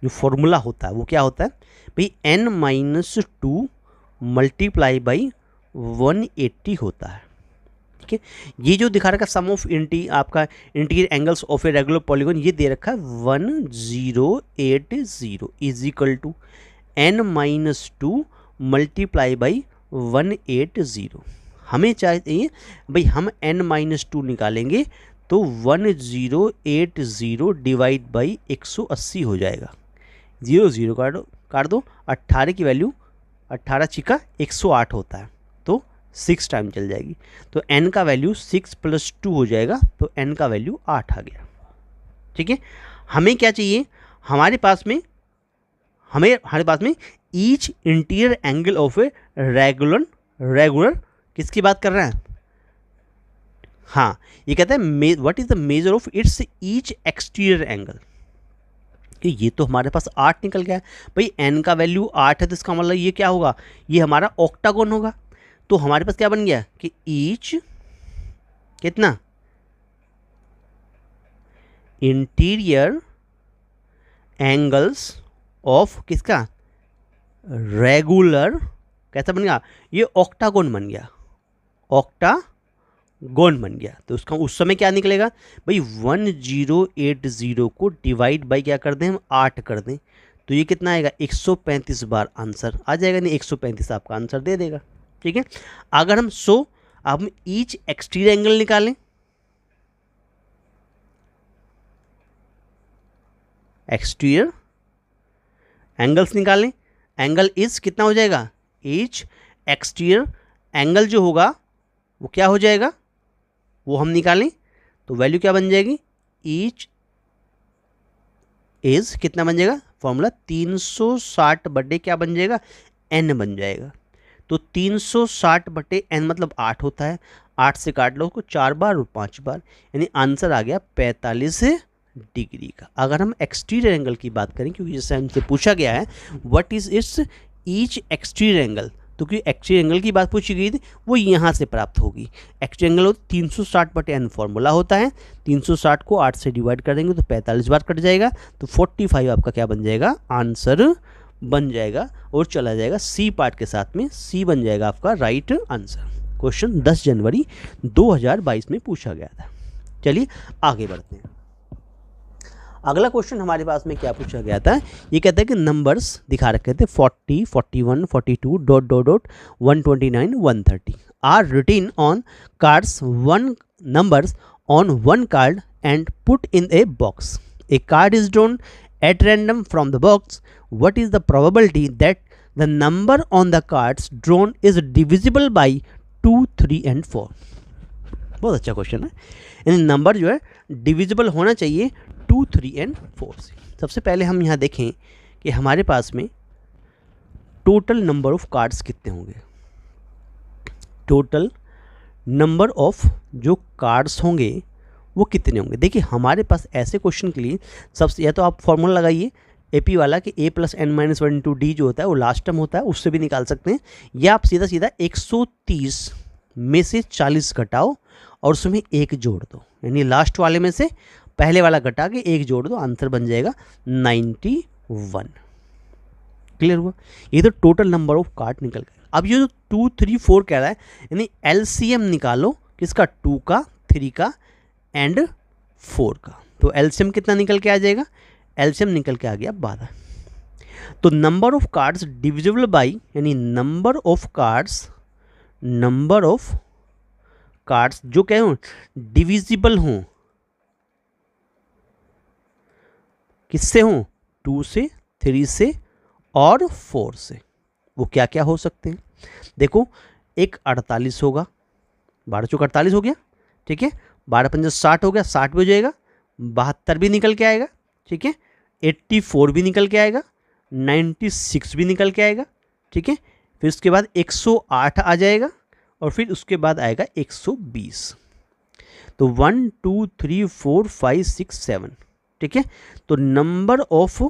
जो फॉर्मूला होता है वो क्या होता है भाई, n-2 मल्टीप्लाई बाई 180 होता है। ठीक है, ये जो दिखा रखा सम ऑफ आपका interior angles of a regular polygon, ये दे रखा है 1080 is equal to n-2 multiply by 180। हमें चाहिए भाई, हम n-2 निकालेंगे तो 1080 डिवाइड बाई 180 हो जाएगा। 0 काट दो 18 की वैल्यू 18 छिका 108 होता है, तो 6 टाइम चल जाएगी। तो n का वैल्यू 6 + 2 हो जाएगा, तो n का वैल्यू 8 आ गया। ठीक है, हमें क्या चाहिए, हमारे पास में each interior angle of a regular किसकी बात कर रहे हैं, हाँ ये कहता है what is the measure of it's each exterior angle. कि ये तो हमारे पास 8 निकल गया है भाई, n का वैल्यू 8 है, तो इसका मतलब ये क्या होगा, ये हमारा ऑक्टागोन होगा। तो हमारे पास क्या बन गया कि ईच कितना इंटीरियर एंगल्स ऑफ किसका रेगुलर, कैसा बन गया, ये ऑक्टागोन बन गया, ऑक्टागोन बन गया। तो उसका उस समय क्या निकलेगा भाई, 1080 को डिवाइड बाई क्या कर दें हम 8 कर दें, तो ये कितना आएगा 135 बार आंसर आ जाएगा, नहीं 135 आपका आंसर दे देगा। ठीक है, अगर हम अब ईच एक्सटीरियर एंगल निकालें, एक्सटीरियर एंगल्स निकालें, एंगल इज कितना हो जाएगा, ईच एक्सटीरियर एंगल जो होगा वो क्या हो जाएगा, वो हम निकालें तो वैल्यू क्या बन जाएगी, ईच इज कितना बन जाएगा, फॉर्मूला 360 बटे क्या बन जाएगा, n बन जाएगा। तो 360 बटे n मतलब 8 होता है, 8 से काट लो उसको 4 बार और 5 बार, यानी आंसर आ गया 45 डिग्री का। अगर हम एक्सटीरियर एंगल की बात करें, क्योंकि जैसे हमसे पूछा गया है what is it's each exterior angle, तो क्योंकि एक्सटीरियर एंगल की बात पूछी गई थी वो यहाँ से प्राप्त होगी। एक्सटीरियर एंगल 360 बटे n फॉर्मूला होता है, 360 को 8 से डिवाइड कर देंगे तो 45 बार कट जाएगा, तो 45 आपका क्या बन जाएगा, आंसर बन जाएगा और चला जाएगा सी पार्ट के साथ में, सी बन जाएगा आपका राइट आंसर। क्वेश्चन 10 जनवरी 2022 में पूछा गया था। चलिए आगे बढ़ते हैं। अगला क्वेश्चन हमारे पास में क्या पूछा गया था, ये कहता है कि नंबर्स दिखा रखे थे 40, 41, 42 ... 129, 130 are written on cards, one numbers on one card and put in a box. A card is drawn at random from the box. What is the probability that the number on the cards drawn is divisible by 2, 3 and 4। बहुत अच्छा क्वेश्चन है, यानी नंबर जो है डिविजिबल होना चाहिए 2, 3 and 4 से। सबसे पहले हम यहाँ देखें कि हमारे पास में टोटल नंबर ऑफ कार्ड्स कितने होंगे। टोटल नंबर ऑफ जो कार्ड्स होंगे वो कितने होंगे। देखिए हमारे पास ऐसे क्वेश्चन के लिए सबसे, या तो आप फॉर्मूला लगाइए एपी वाला कि a + n-1 × d जो होता है वो लास्ट टर्म होता है, उससे भी निकाल सकते हैं, या आप सीधा 130 में से 40 घटाओ और उसमें 1 जोड़ दो, यानी लास्ट वाले में से पहले वाला घटा के 1 जोड़ दो, आंसर बन जाएगा 91। क्लियर हुआ, ये तो टोटल नंबर ऑफ कार्ड निकल गए। अब ये जो 2, 3, 4 कह रहा है, यानी एलसीएम निकालो किसका, 2 का, 3 का एंड 4 का। तो एलसीएम कितना निकल के आ जाएगा, एलसीएम निकल के आ गया 12। तो number of cards divisible by, यानी नंबर ऑफ कार्ड्स जो क्या हो डिविजिबल हों, किससे हों, 2 से, 3 से और 4 से। वो क्या क्या हो सकते हैं, देखो एक 48 होगा, 12 चौक 48 हो गया, ठीक है, 12 पंजे 60 हो गया, 60 भी हो जाएगा, 72 भी निकल के आएगा, ठीक है, 84 भी निकल के आएगा, 96 भी निकल के आएगा, ठीक है, फिर उसके बाद 108 आ जाएगा और फिर उसके बाद आएगा 120। तो 1, 2, 3, 4, 5, 6, 7, ठीक है। तो नंबर ऑफ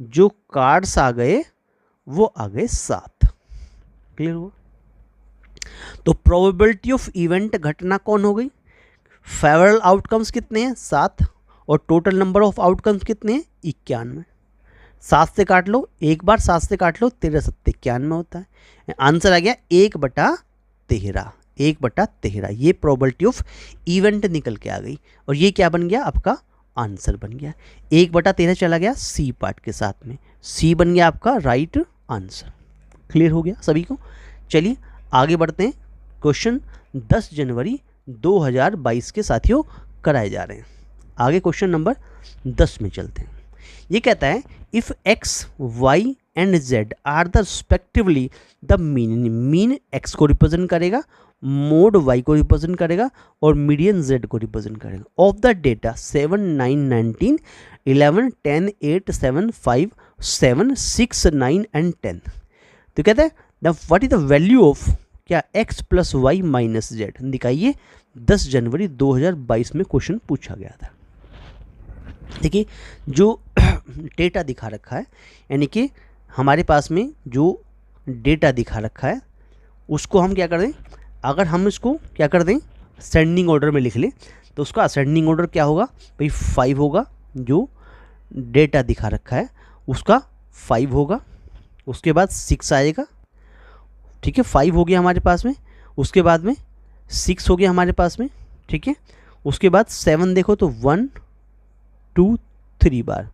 जो कार्ड्स आ गए वो आ गए 7। क्लियर हुआ। तो प्रोबेबिलिटी ऑफ इवेंट घटना कौन हो गई, फेवरेबल आउटकम्स कितने हैं 7 और टोटल नंबर ऑफ आउटकम्स कितने हैं 91। 7 से काट लो, एक बार 7 से काट लो, 13 7 91 होता है। आंसर आ गया 1/13, 1/13। ये प्रोबेबिलिटी ऑफ इवेंट निकल के आ गई और ये क्या बन गया, आपका आंसर बन गया। 1/13 चला गया सी पार्ट के साथ में, सी बन गया आपका राइट आंसर। क्लियर हो गया सभी को। चलिए आगे बढ़ते हैं क्वेश्चन 10 जनवरी 2022 के साथियों कराए जा रहे हैं। आगे क्वेश्चन नंबर 10 में चलते हैं। ये कहता है if X Y and Z are the respectively the mean X को रिप्रेजेंट करेगा, मोड वाई को रिप्रेजेंट करेगा और मीडियन जेड को रिप्रेजेंट करेगा ऑफ द डेटा 7, 9, 19, 11, 10, 8, 7, 5, 7, 6, 9 एंड 10। तो कहता है the what is the value of क्या x plus Y minus Z दिखाइए। 10 जनवरी 2022 में क्वेश्चन पूछा गया था। देखिए जो डेटा दिखा रखा है, यानी कि हमारे पास में जो डेटा दिखा रखा है उसको हम क्या कर दें, अगर हम इसको क्या कर दें असेंडिंग ऑर्डर में लिख लें तो उसका असेंडिंग ऑर्डर क्या होगा भाई 5 होगा। जो डेटा दिखा रखा है उसका 5 होगा, उसके बाद 6 आएगा, ठीक है 5 हो गया हमारे पास में, उसके बाद में 6 हो गया हमारे पास में, ठीक है। उसके बाद 7 देखो तो 1 2 3 बार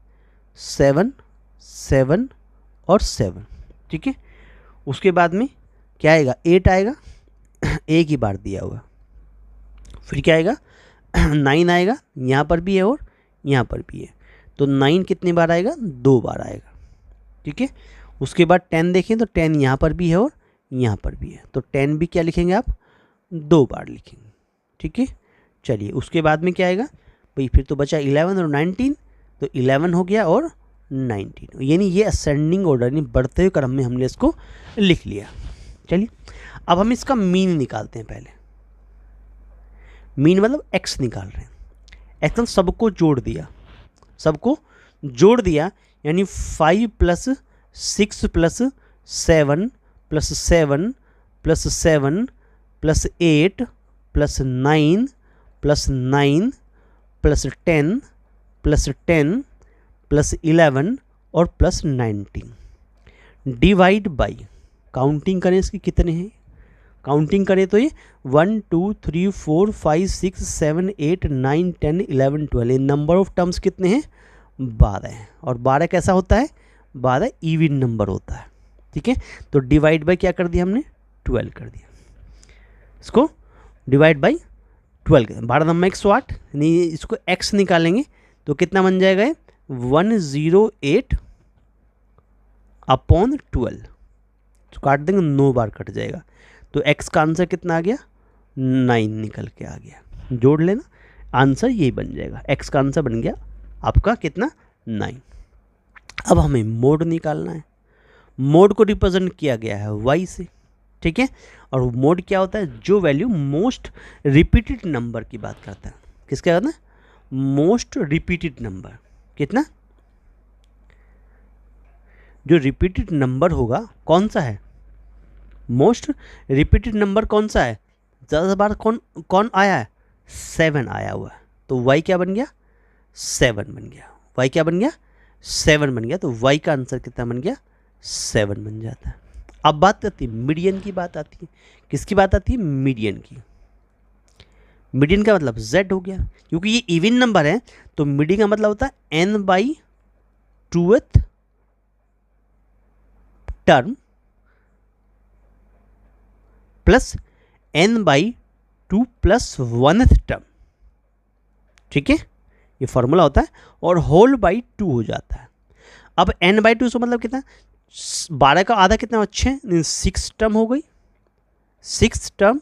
7 7 और 7, ठीक है। उसके बाद में क्या आएगा 8 आएगा, एक ही बार दिया हुआ। फिर क्या आएगा 9 आएगा, यहाँ पर भी है और यहाँ पर भी है, तो 9 कितने बार आएगा 2 बार आएगा, ठीक है। उसके बाद 10 देखें तो 10 यहाँ पर भी है और यहाँ पर भी है, तो 10 भी क्या लिखेंगे आप 2 बार लिखेंगे, ठीक है। चलिए उसके बाद में क्या आएगा भाई, फिर तो बचा 11 और 19, तो 11 हो गया और 19, यानी ये असेंडिंग ऑर्डर यानी बढ़ते हुए क्रम में हमने इसको लिख लिया। चलिए अब हम इसका मीन निकालते हैं। पहले मीन मतलब x निकाल रहे हैं। x मतलब सबको जोड़ दिया, सबको जोड़ दिया, यानी 5 plus 6 plus 7 plus 7 plus 7 plus 8 plus 9 plus 9 plus 10 plus 10 plus 11 और प्लस 19 डिवाइड बाई, काउंटिंग करें इसकी कितने हैं, काउंटिंग करें तो ये 1 2 3 4 5 6 7 8 9 10 11 12, नंबर ऑफ टर्म्स कितने हैं 12 हैं। और 12 कैसा होता है, 12 इवन नंबर होता है, ठीक है। तो डिवाइड बाई क्या कर दिया हमने 12 कर दिया, इसको डिवाइड बाई 12 12 नंबर 108, यानी इसको x निकालेंगे तो कितना बन जाएगा 108 अपॉन 12, तो काट देंगे 9 बार कट जाएगा, तो x का आंसर कितना आ गया 9 निकल के आ गया। जोड़ लेना, आंसर यही बन जाएगा, x का आंसर बन गया आपका कितना 9। अब हमें मोड निकालना है। मोड को रिप्रेजेंट किया गया है y से, ठीक है। और मोड क्या होता है, जो वैल्यू मोस्ट रिपीटेड नंबर की बात करता है। किसका कहता है, मोस्ट रिपीटेड नंबर। कितना, जो रिपीटेड नंबर होगा कौन सा है, मोस्ट रिपीटेड नंबर कौन सा है, ज़्यादा बार कौन आया है 7 आया हुआ है, तो y क्या बन गया 7 बन गया, y क्या बन गया 7 बन गया, तो y का आंसर कितना बन गया 7 बन जाता है। अब बात आती है मीडियन की, बात आती है किसकी बात आती है, मीडियन की। मीडियन का मतलब z हो गया, क्योंकि ये इवन नंबर है तो मीडियन का मतलब होता है n/2th term plus n/2 plus 1th term, ठीक है, ये फॉर्मूला होता है, और होल बाई 2 हो जाता है। अब n/2 से मतलब कितना, 12 का आधा कितना 6 टर्म हो गई, 6 टर्म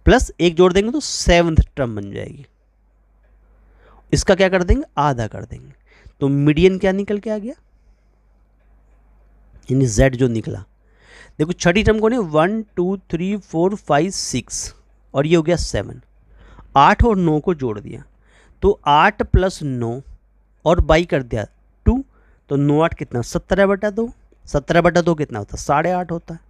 प्लस एक जोड़ देंगे तो 7th टर्म बन जाएगी, इसका क्या कर देंगे आधा कर देंगे, तो मीडियन क्या निकल के आ गया, यानी z जो निकला। देखो छठी टर्म कौन है 1 2 3 4 5 6 और ये हो गया 7, 8 और 9 को जोड़ दिया तो 8 प्लस 9 और बाई कर दिया 2, तो 9 8 कितना 17/2, 17/2 कितना होता है 8.5 होता है,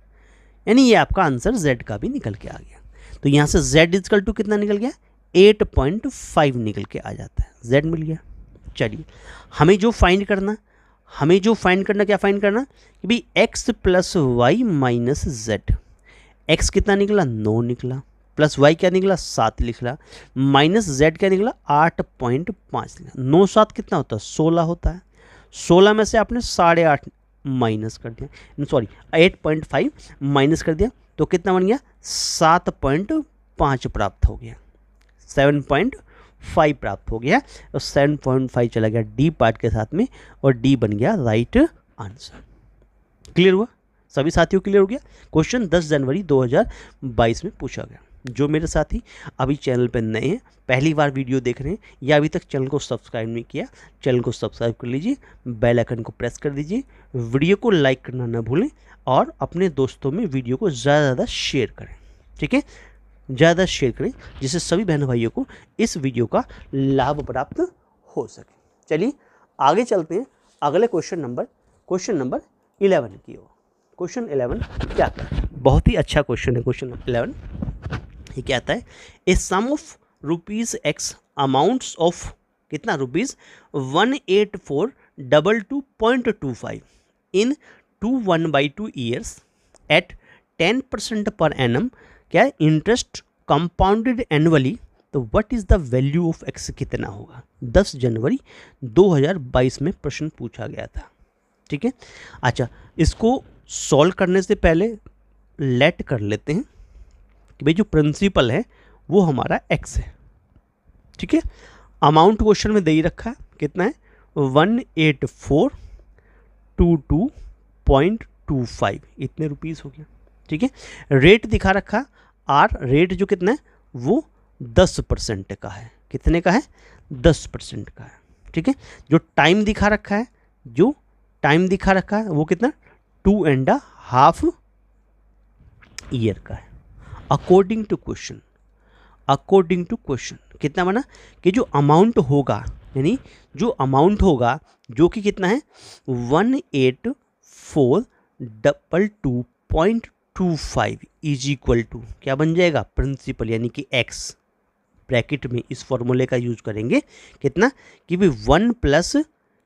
यानी ये आपका आंसर z का भी निकल के आ गया। तो यहाँ से z इक्वल टू कितना निकल गया 8.5 निकल के आ जाता है, z मिल गया। चलिए हमें जो फाइंड करना, क्या फाइंड करना कि भाई x plus Y minus Z, X कितना निकला 9 निकला, प्लस y क्या निकला 7 निकला, माइनस z क्या निकला 8.5 निकला। 9 7 कितना होता है 16 होता है, 16 में से आपने 8.5 माइनस कर दिया, सॉरी 8.5 माइनस कर दिया, तो कितना बन गया 7.5 प्राप्त हो गया, 7.5 प्राप्त हो गया, और 7.5 चला गया डी पार्ट के साथ में, और डी बन गया राइट आंसर। क्लियर हुआ सभी साथियों? क्लियर हो गया? क्वेश्चन 10 जनवरी 2022 में पूछा गया। जो मेरे साथी अभी चैनल पर नए हैं, पहली बार वीडियो देख रहे हैं या अभी तक चैनल को सब्सक्राइब नहीं किया, चैनल को सब्सक्राइब कर लीजिए, बेल आइकन को प्रेस कर दीजिए, वीडियो को लाइक करना ना भूलें, और अपने दोस्तों में वीडियो को ज़्यादा से ज़्यादा शेयर करें। ठीक है, ज़्यादा शेयर करें जिससे सभी बहन भाइयों को इस वीडियो का लाभ प्राप्त हो सके। चलिए आगे चलते हैं अगले क्वेश्चन नंबर 11 की ओर। क्वेश्चन 11 क्या आता है? बहुत ही अच्छा क्वेश्चन है क्वेश्चन 11। ये क्या आता है? ए सम ऑफ ₹X अमाउंट्स ऑफ कितना रुपीज़ 18422.25 इन 1/2 ईयर्स एट 10% पर एनम, क्या है? इंटरेस्ट कंपाउंडेड एनुअली, तो what is the value of x कितना होगा? 10 जनवरी 2022 में प्रश्न पूछा गया था। ठीक है, अच्छा इसको सॉल्व करने से पहले लेट कर लेते हैं कि भाई जो प्रिंसिपल है वो हमारा एक्स है। ठीक है, अमाउंट क्वेश्चन में दे ही रखा है, कितना है? 18422.25, इतने रुपीस हो गया। ठीक है, रेट दिखा रखा आर, रेट जो कितना है वो 10% का है। कितने का है? 10% का है। ठीक है, जो टाइम दिखा रखा है, वो कितना? 2.5 ईयर का है। अकॉर्डिंग टू क्वेश्चन कितना बना कि जो अमाउंट होगा, यानी जो अमाउंट होगा जो कि कितना है 18422.25 इज इक्वल टू क्या बन जाएगा? प्रिंसिपल यानी कि एक्स, ब्रैकेट में इस फॉर्मूले का यूज करेंगे, कितना कि भाई 1 प्लस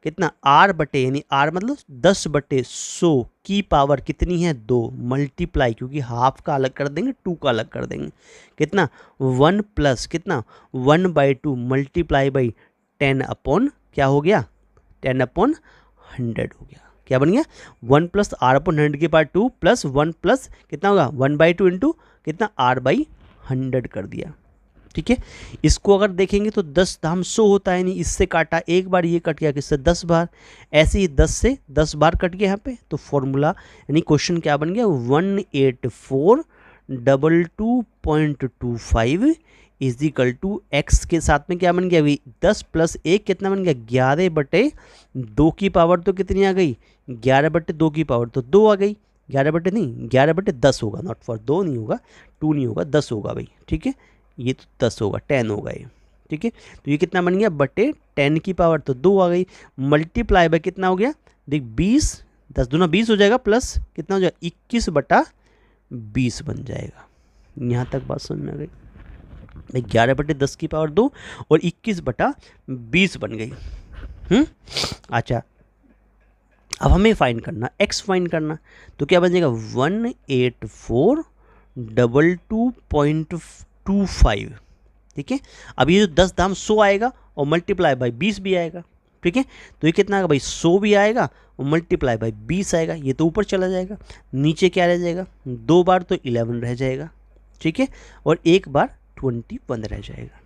कितना आर बटे, यानी आर मतलब 10/100 की पावर कितनी है 2, मल्टीप्लाई, क्योंकि हाफ का अलग कर देंगे 2 का अलग कर देंगे, कितना 1 प्लस कितना 1/2 मल्टीप्लाई बाई 10 अपॉन क्या हो गया 10/100 हो गया। क्या बन गया 1 प्लस आर अपॉन 100 के पावर 2 प्लस 1 प्लस कितना होगा 1/2 इंटू कितना r/100 कर दिया। ठीक है, इसको अगर देखेंगे तो 10 धाम 100 होता है, नहीं इससे काटा एक बार, ये कट गया किससे 10 बार, ऐसे ही 10 से 10 बार कट गया यहाँ पे, तो फॉर्मूला यानी क्वेश्चन क्या बन गया 18422.25 इज इक्वल टू एक्स के साथ में क्या बन गया अभी 10 प्लस 1 कितना बन गया 11/2 की पावर तो कितनी आ गई 11/2 की पावर तो 2 आ गई, 11/10 होगा, नॉट फॉर 2 नहीं होगा 2 नहीं होगा 10 होगा भाई। ठीक है, ये तो 10 होगा 10 होगा ये। ठीक है, तो ये कितना बन गया बटे 10 की पावर तो 2 आ गई, मल्टीप्लाई बाय कितना हो गया देख 20, 10 दूना 20 हो जाएगा, प्लस कितना हो जाएगा 21/20 बन जाएगा। यहाँ तक बात समझ में आ गई? 11/10 की पावर 2 और 21/20 बन गई। अच्छा अब हमें फाइंड करना एक्स फाइंड करना, तो क्या बन जाएगा 18422.25। ठीक है, अब ये जो 10 दाम 100 आएगा और मल्टीप्लाई बाई 20 भी आएगा। ठीक है, तो ये कितना आएगा भाई 100 भी आएगा और मल्टीप्लाई बाई 20 आएगा, ये तो ऊपर चला जाएगा, नीचे क्या रह जाएगा 2 बार तो 11 रह जाएगा। ठीक है, और 1 बार 21 रह जाएगा।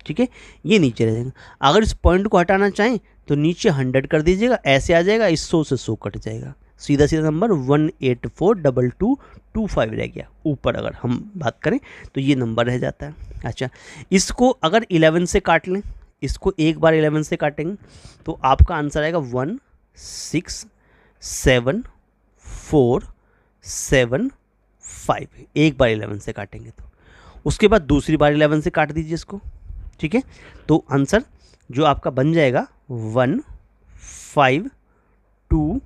ठीक है, ये नीचे रह जाएगा। अगर इस पॉइंट को हटाना चाहें तो नीचे 100 कर दीजिएगा, ऐसे आ जाएगा, इस 100 से 100 कट जाएगा, सीधा सीधा नंबर 1842225 रह गया। ऊपर अगर हम बात करें तो ये नंबर रह जाता है। अच्छा, इसको अगर 11 से काट लें, इसको एक बार 11 से काटेंगे तो आपका आंसर आएगा 1674775, एक बार 11 से काटेंगे तो। उसके बाद दूसरी बार 11 से काट दीजिए इसको। ठीक है, तो आंसर जो आपका बन जाएगा 1 5 2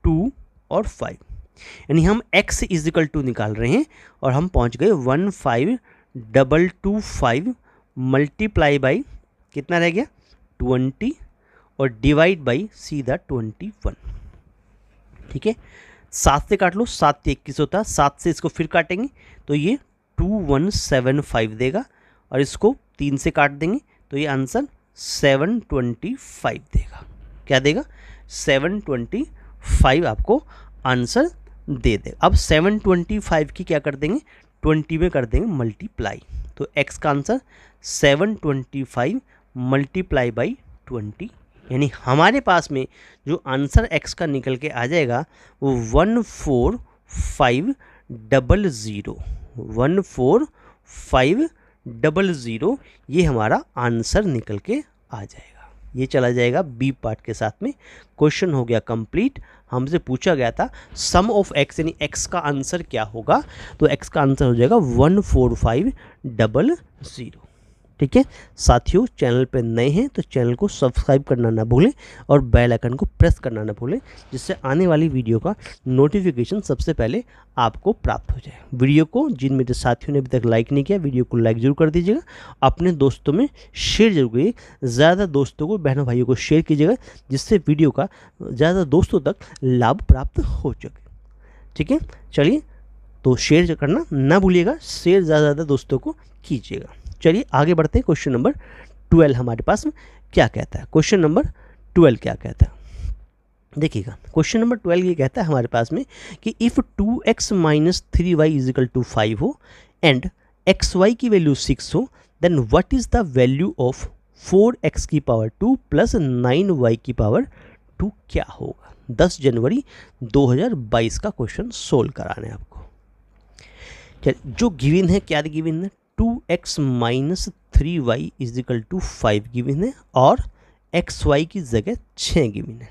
2 और 5, यानी हम x इज इक्वल टू निकाल रहे हैं और हम पहुंच गए 15225 मल्टीप्लाई बाई कितना रह गया 20 और डिवाइड बाई सीधा 21। ठीक है, 7 से काट लो, 7 से 21 होता है, 7 से इसको फिर काटेंगे तो ये 2175 देगा, और इसको 3 से काट देंगे तो ये आंसर 725 देगा। क्या देगा 725 5 आपको आंसर दे दे। अब 725 की क्या कर देंगे, 20 में कर देंगे मल्टीप्लाई। तो x का आंसर 725 मल्टीप्लाई बाई 20, यानी हमारे पास में जो आंसर x का निकल के आ जाएगा वो 14500, 14500 ये हमारा आंसर निकल के आ जाएगा। ये चला जाएगा बी पार्ट के साथ में। क्वेश्चन हो गया कंप्लीट। हमसे पूछा गया था सम ऑफ एक्स, यानी एक्स का आंसर क्या होगा, तो एक्स का आंसर हो जाएगा 14500। ठीक है साथियों, चैनल पे नए हैं तो चैनल को सब्सक्राइब करना ना भूलें और बेल आइकन को प्रेस करना ना भूलें, जिससे आने वाली वीडियो का नोटिफिकेशन सबसे पहले आपको प्राप्त हो जाए। वीडियो को जिन मेरे साथियों ने अभी तक लाइक नहीं किया, वीडियो को लाइक जरूर कर दीजिएगा, अपने दोस्तों में शेयर जरूर करिए, ज़्यादा दोस्तों को, बहनों भाइयों को शेयर कीजिएगा, जिससे वीडियो का ज़्यादा दोस्तों तक लाभ प्राप्त हो सके। ठीक है, चलिए तो शेयर करना ना भूलिएगा, शेयर ज़्यादा दोस्तों को कीजिएगा। चलिए आगे बढ़ते हैं। क्वेश्चन नंबर 12 हमारे पास में क्या कहता है, क्वेश्चन नंबर 12 क्या कहता है, देखिएगा। क्वेश्चन नंबर 12 ये कहता है हमारे पास में कि if 2x minus 3y is equal to 5 हो एंड xy की वैल्यू 6 हो, then what is the value of 4x की पावर 2 प्लस 9y की पावर 2 क्या होगा। 10 जनवरी 2022 का क्वेश्चन सोल्व कराना है आपको। चलिए, जो गिवन है, क्या गिवन है, 2x minus 3y is equal to 5 given है और xy की जगह 6 गिवन है।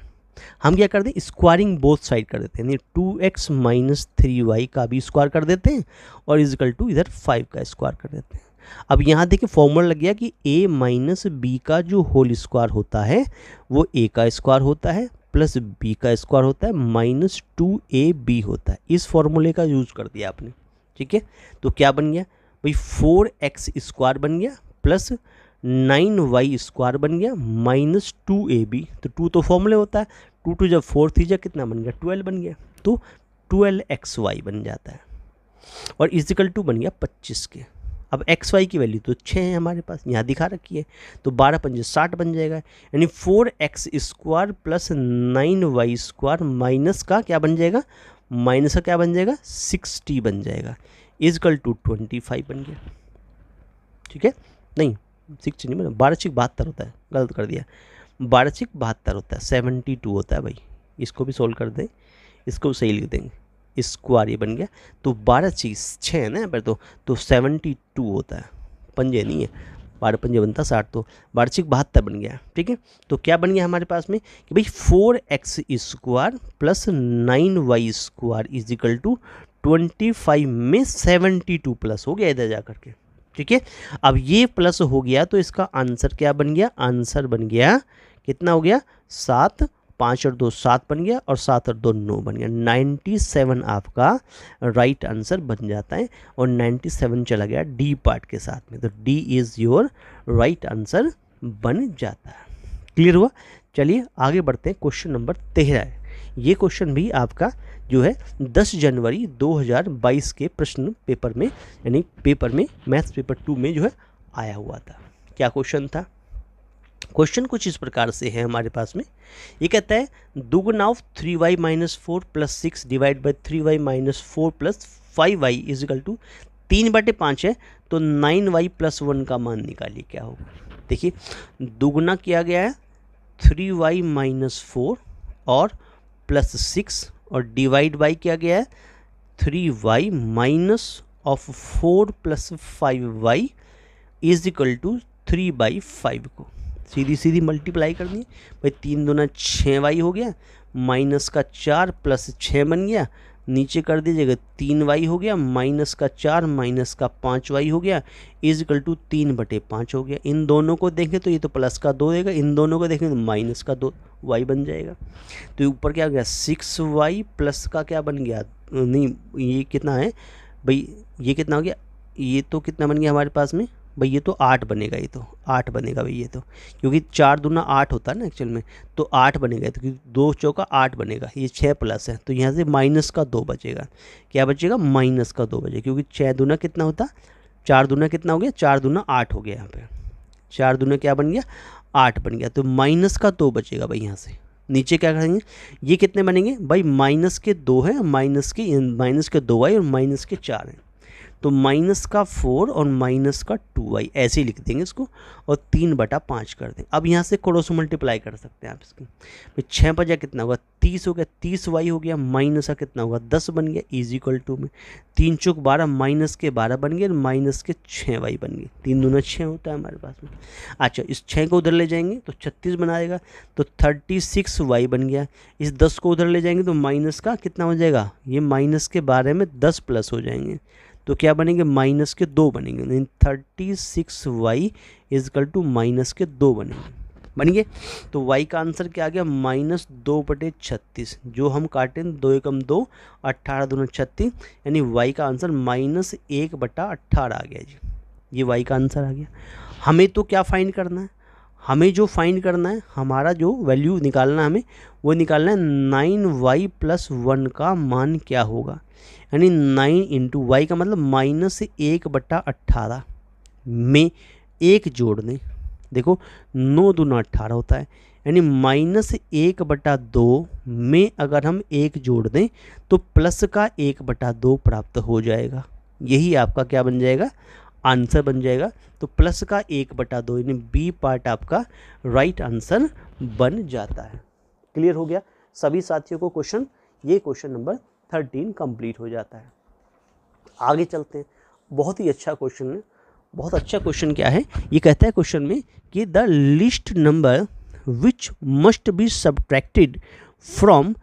हम क्या कर दें, स्क्वायरिंग बोथ साइड कर देते हैं, यानी 2x माइनस 3y का भी स्क्वायर कर देते हैं और इजिकल टू इधर 5 का स्क्वायर कर देते हैं। अब यहाँ देखिए फॉर्मूला लग गया कि a माइनस बी का जो होल स्क्वायर होता है वो a का स्क्वायर होता है प्लस b का स्क्वायर होता है माइनस 2ab होता है। इस फॉर्मूले का यूज कर दिया आपने। ठीक है, तो क्या बन गया भाई, 4x स्क्वायर बन गया प्लस 9y स्क्वायर बन गया माइनस 2ab। तो 2 तो फॉर्मूले होता है, 2 2 जब 4 3 जब कितना बन गया, 12 बन गया, तो 12xy बन जाता है और इजिकल टू बन गया 25 के। अब xy की वैल्यू तो 6 है हमारे पास, यहाँ दिखा रखी है, तो 12 पंजे 60 बन जाएगा, यानी 4x square plus 9y square minus का क्या बन जाएगा, माइनस का क्या बन जाएगा, 60 बन जाएगा, इजकल टू 25 बन गया। ठीक है, नहीं 60 नहीं बना, 12×72 होता है, गलत कर दिया, 12×72 होता है, 72 होता है भाई। इसको भी सोल्व कर दें, इसको सही लिख देंगे, स्क्वायर ये बन गया, तो 12×6 है ना यहाँ पर, तो 72 होता है, पंजे नहीं है, 12 पंजे बनता 60, तो 12×72 बन गया। ठीक है, तो क्या बन गया हमारे पास में कि भाई 4x square plus 9y square is equal to 25 में 72 प्लस हो गया इधर जा करके। ठीक है, अब ये प्लस हो गया तो इसका आंसर क्या बन गया, आंसर बन गया कितना हो गया, 7, 5 और 2 7 बन गया और 7 और 2 9 बन गया। 97 आपका राइट आंसर बन जाता है और 97 चला गया डी पार्ट के साथ में, तो D is your right answer बन जाता है। क्लियर हुआ। चलिए आगे बढ़ते हैं। क्वेश्चन नंबर 13 है। ये क्वेश्चन भी आपका जो है 10 जनवरी 2022 के प्रश्न पेपर में, यानी पेपर में मैथ्स पेपर 2 में जो है आया हुआ था। क्या क्वेश्चन था, क्वेश्चन कुछ इस प्रकार से है हमारे पास में। ये कहता है दुगुना of 3y minus 4 plus 6 divide by 3y minus 4 plus 5y is equal to 3/5 है, तो 9y प्लस 1 का मान निकालिए क्या होगा। देखिए दुगुना किया गया है 3y माइनस 4 और प्लस 6 और डिवाइड बाई किया गया है 3y minus of 4 plus 5y is equal to 3/5 को सीधी सीधी मल्टीप्लाई कर दिए भाई, 3 दूना 6y हो गया, माइनस का 4 प्लस 6 बन गया, नीचे कर दीजिएगा 3y हो गया, माइनस का 4 माइनस का 5y हो गया इज इक्वल टू 3/5 हो गया। इन दोनों को देखें तो ये तो प्लस का 2 देगा, इन दोनों को देखें तो माइनस का 2y बन जाएगा। तो ऊपर क्या हो गया 6y प्लस का क्या बन गया, नहीं ये कितना है भाई, ये कितना हो गया, ये तो कितना बन गया हमारे पास में भाई, ये तो 8 बनेगा, ये तो 8 बनेगा भाई, ये तो क्योंकि 4 दूना 8 होता है ना एक्चुअल में, तो 8 बनेगा, तो क्योंकि 2 चौका 8 बनेगा, ये 6 प्लस है, तो यहाँ से माइनस का 2 बचेगा। क्या बचेगा, माइनस का 2 बचेगा, क्योंकि 6 दूना कितना होता, 4 दूना कितना हो गया, 4 दूना 8 हो गया, यहाँ पे 4 दूना क्या बन गया 8 बन गया, तो माइनस का 2 बचेगा भाई यहाँ से, नीचे क्या करेंगे, ये कितने बनेंगे भाई, -2 है, -2y और -4 है, तो -4 और -2y ऐसे ही लिख देंगे इसको और 3/5 कर दें। अब यहाँ से क्रॉस मल्टीप्लाई कर सकते हैं आप इसकी, भाई 6 बजा कितना होगा 30 हो गया, 30y हो गया, माइनस का कितना होगा 10 बन गया, इज इक्वल टू में 3 चौक 12 -12 बन गया, -6y बन गए, 3 दूना 6 होता है हमारे पास में। अच्छा इस 6 को उधर ले जाएंगे तो 36 बनाएगा, तो 36y बन गया। इस 10 को उधर ले जाएंगे तो माइनस का कितना हो जाएगा, ये -12 में 10 प्लस हो जाएंगे, तो क्या बनेंगे -2 बनेंगे, 36y इजकल टू -2 बनेंगे, बन गए। तो y का आंसर क्या आ गया, -2/36, जो हम काटें 2 एकम 2, 18 दूना 36, यानी y का आंसर -1/18 आ गया जी, ये y का आंसर आ गया। हमें तो क्या फाइंड करना है, हमें जो फाइंड करना है, हमारा जो वैल्यू निकालना है हमें वो निकालना है 9y + 1 का मान क्या होगा, यानी 9 इंटू वाई का मतलब -1/18 में 1 जोड़ दें, देखो 9 दूना 18 होता है, यानी -1/2 में अगर हम 1 जोड़ दें तो प्लस का 1/2 प्राप्त हो जाएगा, यही आपका क्या बन जाएगा, आंसर बन जाएगा। तो प्लस का 1/2 यानी बी पार्ट आपका राइट आंसर बन जाता है। क्लियर हो गया सभी साथियों को क्वेश्चन, ये क्वेश्चन नंबर 13 कंप्लीट हो जाता है। आगे चलते हैं, बहुत ही अच्छा क्वेश्चन है। बहुत अच्छा क्वेश्चन क्या है, ये कहता है क्वेश्चन में कि the least number which must be subtracted from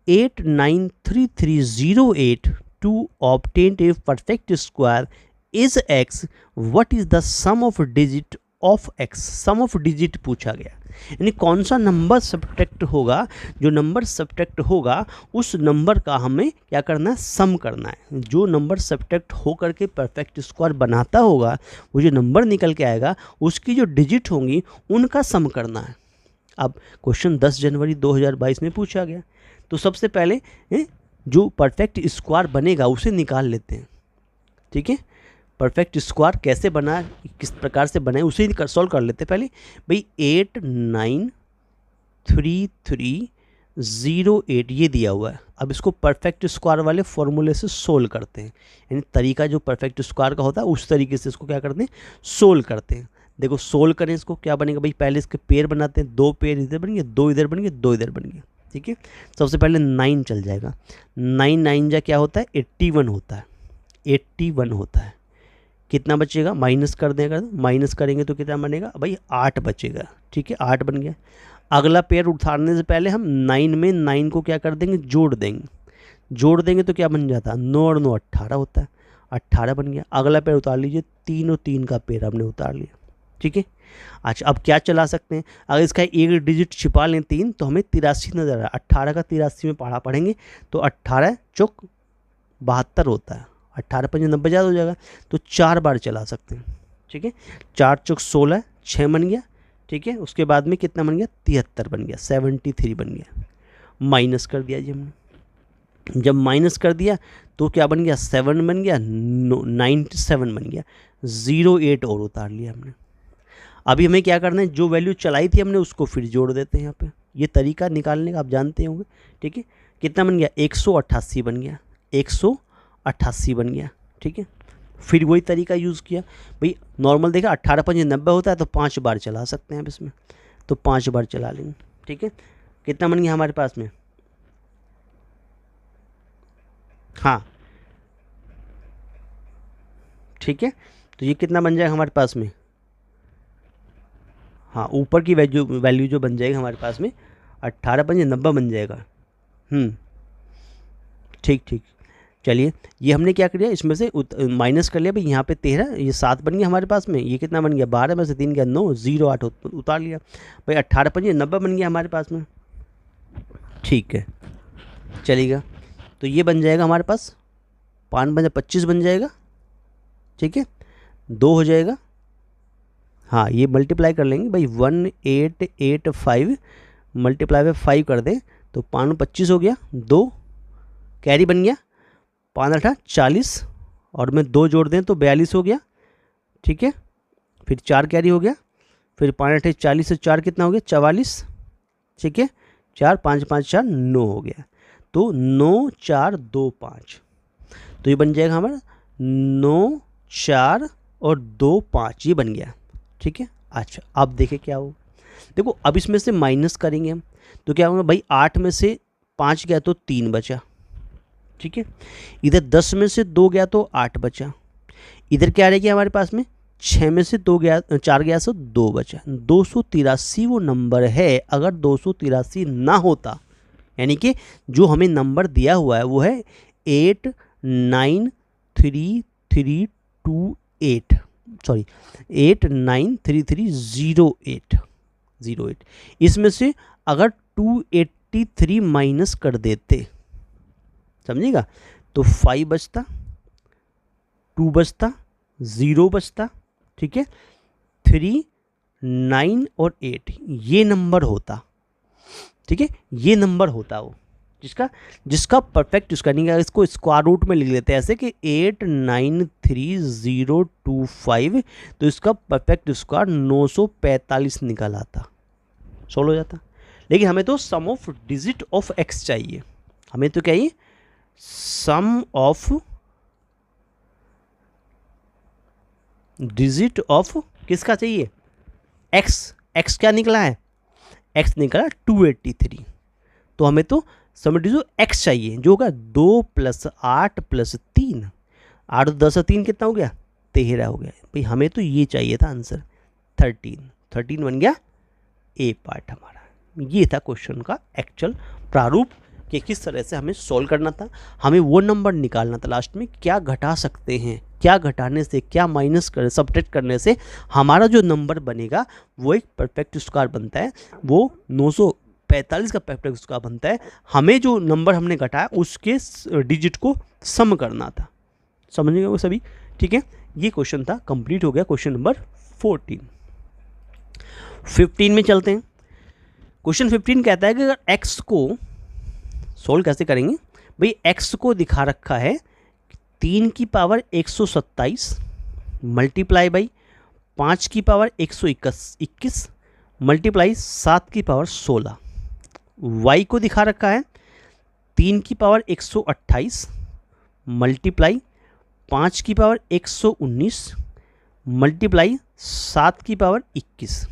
89338 to obtain a perfect square is x, what is the sum of digit of x, sum of digit पूछा गया, यानी कौन सा नंबर सब्ट्रैक्ट होगा, जो नंबर सब्ट्रैक्ट होगा उस नंबर का हमें क्या करना है, सम करना है। जो नंबर सब्ट्रैक्ट हो करके परफेक्ट स्क्वायर बनाता होगा, वो जो नंबर निकल के आएगा उसकी जो डिजिट होंगी उनका सम करना है। अब क्वेश्चन 10 जनवरी 2022 में पूछा गया, तो सबसे पहले जो परफेक्ट स्क्वायर बनेगा उसे निकाल लेते हैं, ठीक है। परफेक्ट स्क्वायर कैसे बना, किस प्रकार से बनाए उसे ही सॉल्व कर लेते हैं पहले। भाई 89338 ये दिया हुआ है, अब इसको परफेक्ट स्क्वायर वाले फॉर्मूले से सोल्व करते हैं, यानी तरीका जो परफेक्ट स्क्वायर का होता है उस तरीके से इसको क्या करते हैं, सोल्व करते हैं। देखो सोल्व करें इसको, क्या बनेगा भाई, पहले इसके पेयर बनाते हैं, 2 पेयर इधर बन गए, 2 इधर बन गए, 2 इधर बन गए, ठीक है। सबसे पहले 9 चल जाएगा, 9 9 जा क्या होता है, 81 होता है, 81 होता है। कितना बचेगा, माइनस कर देगा, माइनस करेंगे तो कितना बनेगा भाई, 8 बचेगा, ठीक है, 8 बन गया। अगला पेयर उठाने से पहले हम 9 में 9 को क्या कर देंगे, जोड़ देंगे, जोड़ देंगे तो क्या बन जाता है, 9 और 9 18 होता है, 18 बन गया। अगला पेयर उतार लीजिए, 3 और 3 का पेयर हमने उतार लिया, ठीक है। अच्छा अब क्या चला सकते हैं, अगर इसका एक डिजिट छिपा लें 3 तो हमें 83 नजर आ रहा है, 18 का 83 में पढ़ेंगे तो 18 चौक 72 होता है, 18 5 90 हो जाएगा, तो 4 बार चला सकते हैं, ठीक है। 4 चौक 16, 6 बन गया, ठीक है। उसके बाद में कितना बन गया, 73 बन गया, 73 बन गया। माइनस कर दिया जी हमने, जब माइनस कर दिया तो क्या बन गया, 7 बन गया, 97 बन गया, 08 और उतार लिया हमने। अभी हमें क्या करना है, जो वैल्यू चलाई थी हमने उसको फिर जोड़ देते हैं यहाँ पे, ये तरीका निकालने का आप जानते होंगे, ठीक है। कितना बन गया, 188 बन गया, 188 बन गया, ठीक है। फिर वही तरीका यूज़ किया, भाई नॉर्मल देखा 18 5 90 होता है तो 5 बार चला सकते हैं अब इसमें, तो 5 बार चला लेंगे, ठीक है। कितना बन गया हमारे पास में, हाँ ठीक है, तो ये कितना बन जाएगा हमारे पास में, हाँ ऊपर की वैल्यू जो बन जाएगा हमारे पास में 18 5 90 बन जाएगा, ठीक ठीक। चलिए ये हमने क्या किया, इसमें से माइनस कर लिया भाई, यहाँ पे 13, ये 7 बन गया हमारे पास में, ये कितना बन गया 12 में से 3 गया 9, 08 उतार लिया भाई, 18 5 90 बन गया हमारे पास में, ठीक है चलेगा। तो ये बन जाएगा हमारे पास 5 बन 25 बन जाएगा, ठीक है, 2 हो जाएगा, हाँ ये मल्टीप्लाई कर लेंगे भाई, 1885 मल्टीप्लाई बाय 5 कर दें तो 5 25 हो गया, 2 कैरी बन गया, 5 8 40 और में 2 जोड़ दें तो 42 हो गया, ठीक है। फिर 4 कैरी हो गया, फिर 5 8 40 से 4 कितना हो गया 44, ठीक है, 4 5 5 4 9 हो गया, तो 9 4 2 5, तो ये बन जाएगा हमारा 9 4 और 2 5, ये बन गया। ठीक है, अच्छा अब देखें क्या हो। देखो अब इसमें से माइनस करेंगे हम, तो क्या होगा भाई, 8 में से 5 गया तो 3 बचा। ठीक है, इधर 10 में से 2 गया तो 8 बचा। इधर क्या रहेगी हमारे पास में, 6 में से 2 गया 4 गया तो 2 बचा। 283 वो नंबर है। अगर 283 ना होता, यानी कि जो हमें नंबर दिया हुआ है वो है 893328, सॉरी 893308। इसमें से अगर 283 माइनस कर देते, समझिएगा, तो 5 बचता, 2 बचता, 0 बचता। ठीक है, 3 9 और 8 ये नंबर होता। ठीक है, ये नंबर होता वो जिसका परफेक्ट उसका नहीं, इसको स्क्वायर रूट में लिख लेते हैं ऐसे कि 893025, तो इसका परफेक्ट स्क्वायर 945 निकल आता, सोल्व हो जाता। लेकिन हमें तो सम ऑफ डिजिट ऑफ एक्स चाहिए। हमें तो क्या है, सम ऑफ डिजिट ऑफ किसका चाहिए, एक्स। एक्स क्या निकला है, एक्स निकला 283, तो हमें तो सम डिजिट एक्स चाहिए, जो होगा 2 + 8 + 3, 8 10 3 कितना हो गया, 13 हो गया। भाई हमें तो ये चाहिए था आंसर 13 बन गया ए पार्ट हमारा। ये था क्वेश्चन का एक्चुअल प्रारूप कि किस तरह से हमें सॉल्व करना था। हमें वो नंबर निकालना था लास्ट में, क्या घटा सकते हैं, क्या घटाने से, क्या माइनस कर सब्ट्रैक्ट करने से हमारा जो नंबर बनेगा वो एक परफेक्ट स्क्वायर बनता है, वो 945 का परफेक्ट स्क्वायर बनता है। हमें जो नंबर हमने घटाया उसके डिजिट को सम करना था। समझेंगे वो सभी। ठीक है, ये क्वेश्चन था, कंप्लीट हो गया क्वेश्चन नंबर 14। 15 में चलते हैं। क्वेश्चन 15 कहता है कि अगर एक्स को सोल्व कैसे करेंगे भाई, एक्स को दिखा रखा है 3 की पावर 127 मल्टीप्लाई बाई 5 की पावर 121 मल्टीप्लाई 7 की पावर 16। वाई को दिखा रखा है 3 की पावर 128 मल्टीप्लाई 5 की पावर 119 मल्टीप्लाई 7 की पावर 21।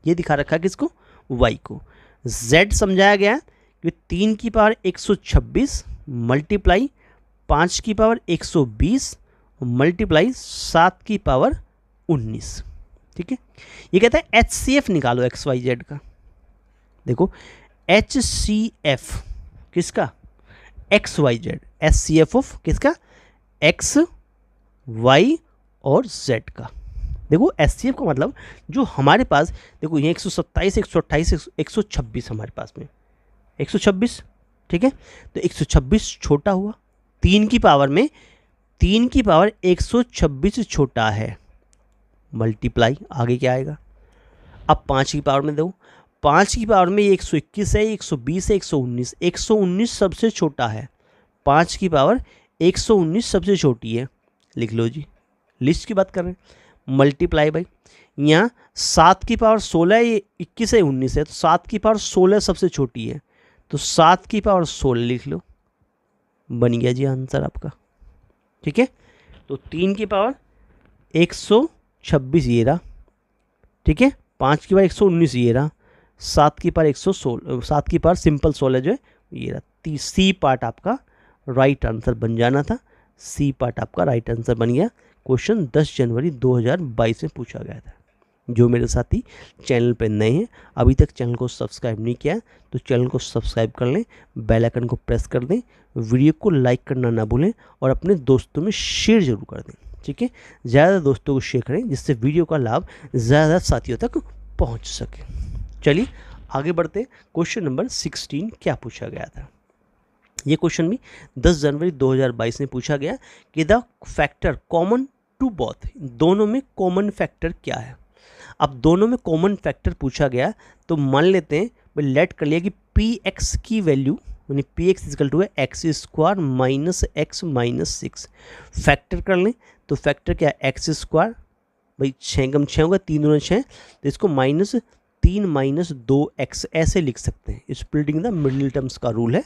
ये दिखा रखा है किसको, वाई को। जेड समझाया गया है कि 3 की पावर 126 मल्टीप्लाई 5 की पावर 120 मल्टीप्लाई 7 की पावर 19। ठीक है, ये कहता है HCF निकालो XYZ का। देखो HCF किसका, XYZ, HCF ऑफ किसका, X Y और Z का। देखो HCF का मतलब जो हमारे पास, देखो ये 127 128 126 हमारे पास में 126। ठीक है, तो 126 छोटा हुआ, 3 की पावर में 3 की पावर 126 छोटा है, मल्टीप्लाई आगे क्या आएगा। अब 5 की पावर में दो, 5 की पावर में ये 121 है, 120 है, 119, 119 सबसे छोटा है, 5 की पावर 119 सबसे छोटी है, लिख लो जी, लिस्ट की बात कर रहे हैं। मल्टीप्लाई बाई यहाँ 7 की पावर 16 है, ये 21 है 19 है, तो 7 की पावर 16 सबसे छोटी है, तो 7 की पावर 16 लिख लो, बन गया जी आंसर आपका। ठीक है, तो 3 की पावर 126 ये रहा। ठीक है, 5 की पावर 119 ये रहा, 7 की पावर 116, 7 की पावर सिंपल 16 जो है ये रहा। सी पार्ट आपका राइट आंसर बन जाना था, सी पार्ट आपका राइट आंसर बन गया। क्वेश्चन 10 जनवरी 2022 में पूछा गया था। जो मेरे साथी चैनल पर नए हैं, अभी तक चैनल को सब्सक्राइब नहीं किया तो चैनल को सब्सक्राइब कर लें, बेल आइकन को प्रेस कर दें, वीडियो को लाइक करना ना भूलें और अपने दोस्तों में शेयर जरूर कर दें। ठीक है, ज़्यादा दोस्तों को शेयर करें जिससे वीडियो का लाभ ज़्यादा साथियों तक पहुँच सके। चलिए आगे बढ़ते। क्वेश्चन नंबर 16 क्या पूछा गया था। ये क्वेश्चन भी 10 जनवरी 2022 में पूछा गया कि the factor common to both, दोनों में कॉमन फैक्टर क्या है। अब दोनों में कॉमन फैक्टर पूछा गया तो मान लेते हैं, लेट कर लिया कि पी एक्स की वैल्यू यानी पी एक्स इजकल टू है x square minus x minus 6। Factor कर लें तो फैक्टर क्या है, एक्स स्क्वायर, भाई 6 कम 6 होगा, 3 दूना 6, तो इसको माइनस 3 माइनस 2x ऐसे लिख सकते हैं। स्प्लिटिंग द मिडिल टर्म्स का रूल है।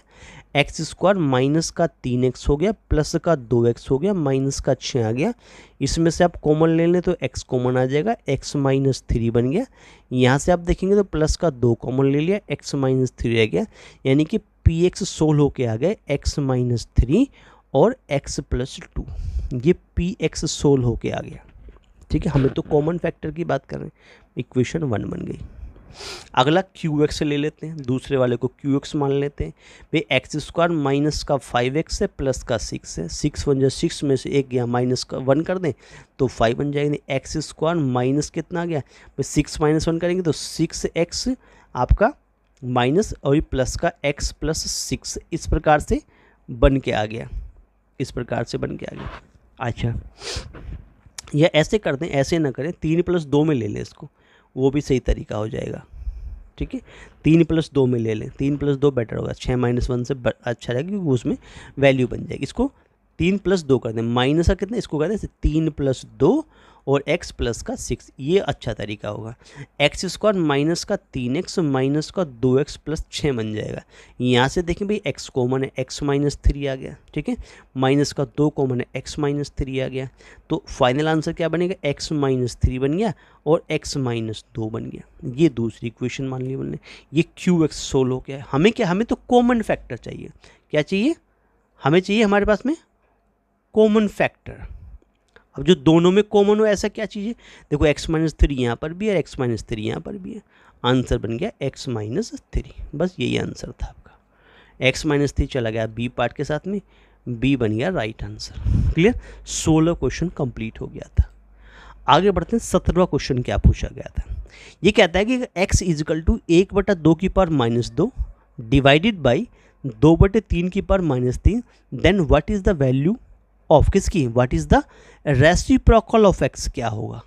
एक्स स्क्वायर माइनस का 3x हो गया, प्लस का 2x हो गया, माइनस का 6 आ गया। इसमें से आप कॉमन ले लें तो x कॉमन आ जाएगा, x माइनस 3 बन गया। यहाँ से आप देखेंगे तो प्लस का 2 कॉमन ले लिया, x माइनस 3 रह गया, यानी कि px सोल्व होके आ गए x माइनस 3 और x प्लस 2। ये px सोल्व होके आ गया। ठीक है, हमें तो कॉमन फैक्टर की बात कर रहे हैं। इक्वेशन 1 बन गई। अगला QX ले लेते हैं, दूसरे वाले को QX मान लेते हैं। भाई एक्स स्क्वायर माइनस का 5x है, प्लस का 6 है। 6 1 6 में से 1 गया, माइनस का 1 कर दें तो 5 बन जाएगी। एक्स स्क्वायर माइनस कितना आ गया, भाई 6 माइनस 1 करेंगे तो 6x आपका माइनस और प्लस का x प्लस 6 इस प्रकार से बन के आ गया, इस प्रकार से बन के आ गया। अच्छा, या ऐसे कर दें, ऐसे ना करें, 3 प्लस 2 में ले लें इसको, वो भी सही तरीका हो जाएगा। ठीक है, 3 प्लस 2 में ले लें, 3 प्लस 2 बेटर होगा, 6 माइनस 1 से अच्छा रहेगा क्योंकि उसमें वैल्यू बन जाएगी। इसको 3 प्लस 2 कर दें, माइनस का कितना, इसको कर दें 3 प्लस 2 और x प्लस का 6, ये अच्छा तरीका होगा। एक्स स्क्वायर माइनस का 3x माइनस का 2x प्लस 6 बन जाएगा। यहाँ से देखें भाई x कॉमन है, x माइनस 3 आ गया। ठीक है, माइनस का 2 कॉमन है, x माइनस 3 आ गया। तो फाइनल आंसर क्या बनेगा, x माइनस 3 बन गया और x माइनस 2 बन गया। ये दूसरी इक्वेशन मान ली हमने। ये QX सोल्व हो गया। हमें क्या, हमें तो कॉमन फैक्टर चाहिए। क्या चाहिए, हमें चाहिए हमारे पास में कॉमन फैक्टर। अब जो दोनों में कॉमन हो ऐसा क्या चीज़ है, देखो x माइनस 3 यहाँ पर भी है, x माइनस 3 यहाँ पर भी है। आंसर बन गया x माइनस 3। बस यही आंसर था आपका। x माइनस 3 चला गया बी पार्ट के साथ में, b बन गया right answer. Clear, 16 question complete हो गया था। आगे बढ़ते हैं, 17वां क्वेश्चन क्या पूछा गया था। ये कहता है कि x इजिकल टू 1/2 की पावर माइनस 2 डिवाइडेड बाई 2/3 की power minus 3, then what is the value of किसकी, what is the reciprocal of x, क्या होगा।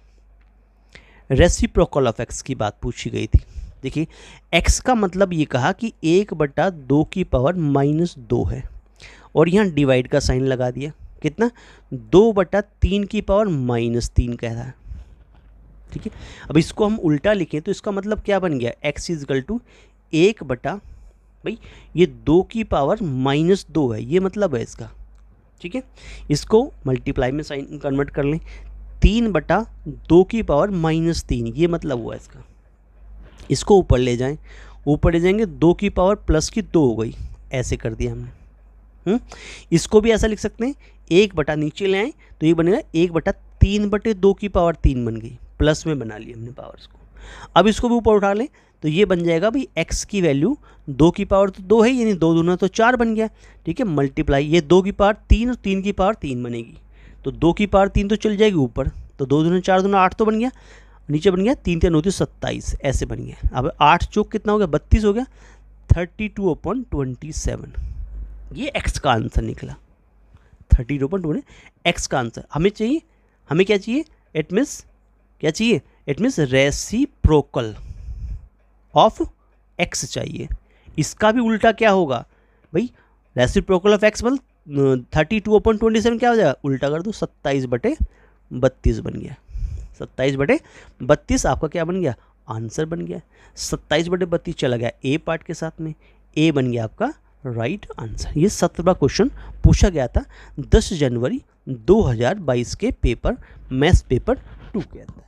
रेसिप्रोकल ऑफ x की बात पूछी गई थी। देखिए x का मतलब ये कहा कि 1/2 की पावर माइनस 2 है और यहाँ डिवाइड का साइन लगा दिया, कितना 2/3 की पावर माइनस 3 कह रहा है। ठीक है, अब इसको हम उल्टा लिखें तो इसका मतलब क्या बन गया, x इजकल टू 1/, भाई ये 2 की पावर माइनस 2 है, ये मतलब है इसका। ठीक है, इसको मल्टीप्लाई में साइन कन्वर्ट कर लें, 3/2 की पावर माइनस 3, ये मतलब हुआ इसका। इसको ऊपर ले जाएं, ऊपर ले जाएंगे 2 की पावर प्लस की 2 हो गई, ऐसे कर दिया हमने। इसको भी ऐसा लिख सकते हैं, 1/ नीचे ले आए तो ये बनेगा 1/3/2 की पावर 3 बन गई, प्लस में बना लिया हमने पावर्स को। अब इसको भी ऊपर उठा लें तो ये बन जाएगा भाई x की वैल्यू 2 की पावर तो 2 है, यानी 2 दूना तो 4 बन गया। ठीक है, मल्टीप्लाई ये 2 की पावर 3 और 3 की पावर 3 बनेगी, तो 2 की पावर 3 तो चल जाएगी ऊपर, तो 2 दूना 4 दूना 8 तो बन गया, नीचे बन गया 3 3 होती 27, ऐसे बन गया। अब 8 चौक कितना हो गया, 32 हो गया, 32/27, ये x का आंसर निकला। 32/20 x का आंसर हमें चाहिए। हमें क्या चाहिए, इट मीन्स क्या चाहिए, it means reciprocal of x चाहिए। इसका भी उल्टा क्या होगा भाई, रेसिप्रोकल ऑफ x मतलब 32/27 क्या हो जाएगा, उल्टा कर दो 27/32 बन गया। 27/32 आपका क्या बन गया, आंसर बन गया। 27/32 चला गया ए पार्ट के साथ में, ए बन गया आपका राइट आंसर। ये 17वां क्वेश्चन पूछा गया था 10 जनवरी 2022 के पेपर मैथ्स पेपर 2 के अंदर।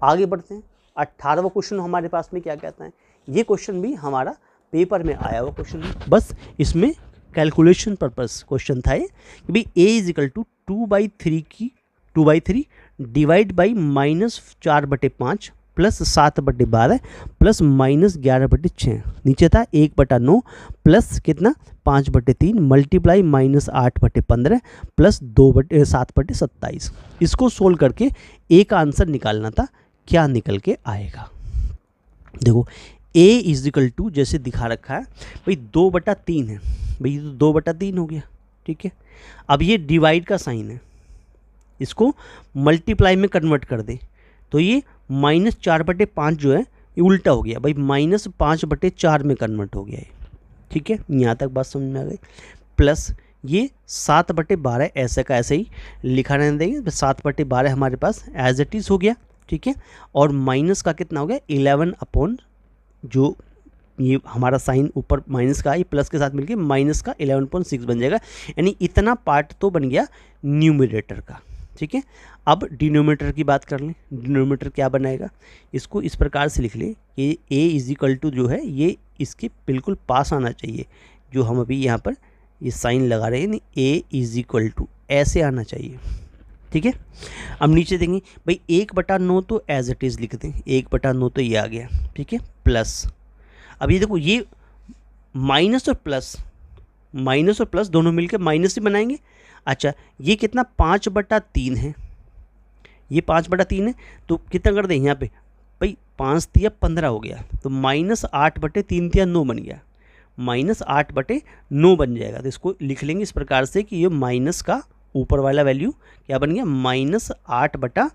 आगे बढ़ते हैं, 18वां क्वेश्चन हमारे पास में क्या कहता है। ये क्वेश्चन भी हमारा पेपर में आया हुआ क्वेश्चन है, बस इसमें कैलकुलेशन पर्पस क्वेश्चन था ये कि भाई a is equal to 2/3 divide by -4/5 plus 7/12 plus -11/6, नीचे था 1/9 प्लस कितना 5/3 मल्टीप्लाई -8/15 प्लस 7/27। इसको सोल्व करके a का आंसर निकालना था, क्या निकल के आएगा। देखो a इजिकल टू जैसे दिखा रखा है भाई 2/3 है, भाई तो 2/3 हो गया। ठीक है, अब ये डिवाइड का साइन है, इसको मल्टीप्लाई में कन्वर्ट कर दे तो ये -4/5 जो है ये उल्टा हो गया भाई, -5/4 में कन्वर्ट हो गया है। ठीक है, यहाँ तक बात समझ में आ गई। प्लस ये 7/12 ऐसे का ऐसे ही लिखा रहने देंगे, 7/12 हमारे पास एज इट इज़ हो गया। ठीक है, और माइनस का कितना हो गया 11 अपॉन, जो ये हमारा साइन ऊपर माइनस का, ये प्लस के साथ मिलके माइनस का 11.6 बन जाएगा, यानी इतना पार्ट तो बन गया न्यूमरेटर का। ठीक है, अब डिनोमिनेटर की बात कर लें। डिनोमिनेटर क्या बनाएगा, इसको इस प्रकार से लिख लें कि a इज इक्वल टू जो है ये इसके बिल्कुल पास आना चाहिए, जो हम अभी यहाँ पर ये साइन लगा रहे हैं नहीं, a इज इक्वल टू ऐसे आना चाहिए। ठीक है, अब नीचे देंगे भाई 1/9 तो एज इट इज़ लिख दें, 1/9 तो ये आ गया। ठीक है, प्लस, अब ये देखो ये माइनस और प्लस दोनों मिलकर माइनस ही बनाएंगे। अच्छा, ये कितना 5/3 है, ये 5/3 है, तो कितना कर दें यहाँ पे भाई 5 तिया 15 हो गया, तो -8/3 तिया 9 बन गया, -8/9 बन जाएगा। तो इसको लिख लेंगे इस प्रकार से कि ये माइनस का ऊपर वाला वैल्यू क्या बन गया, -8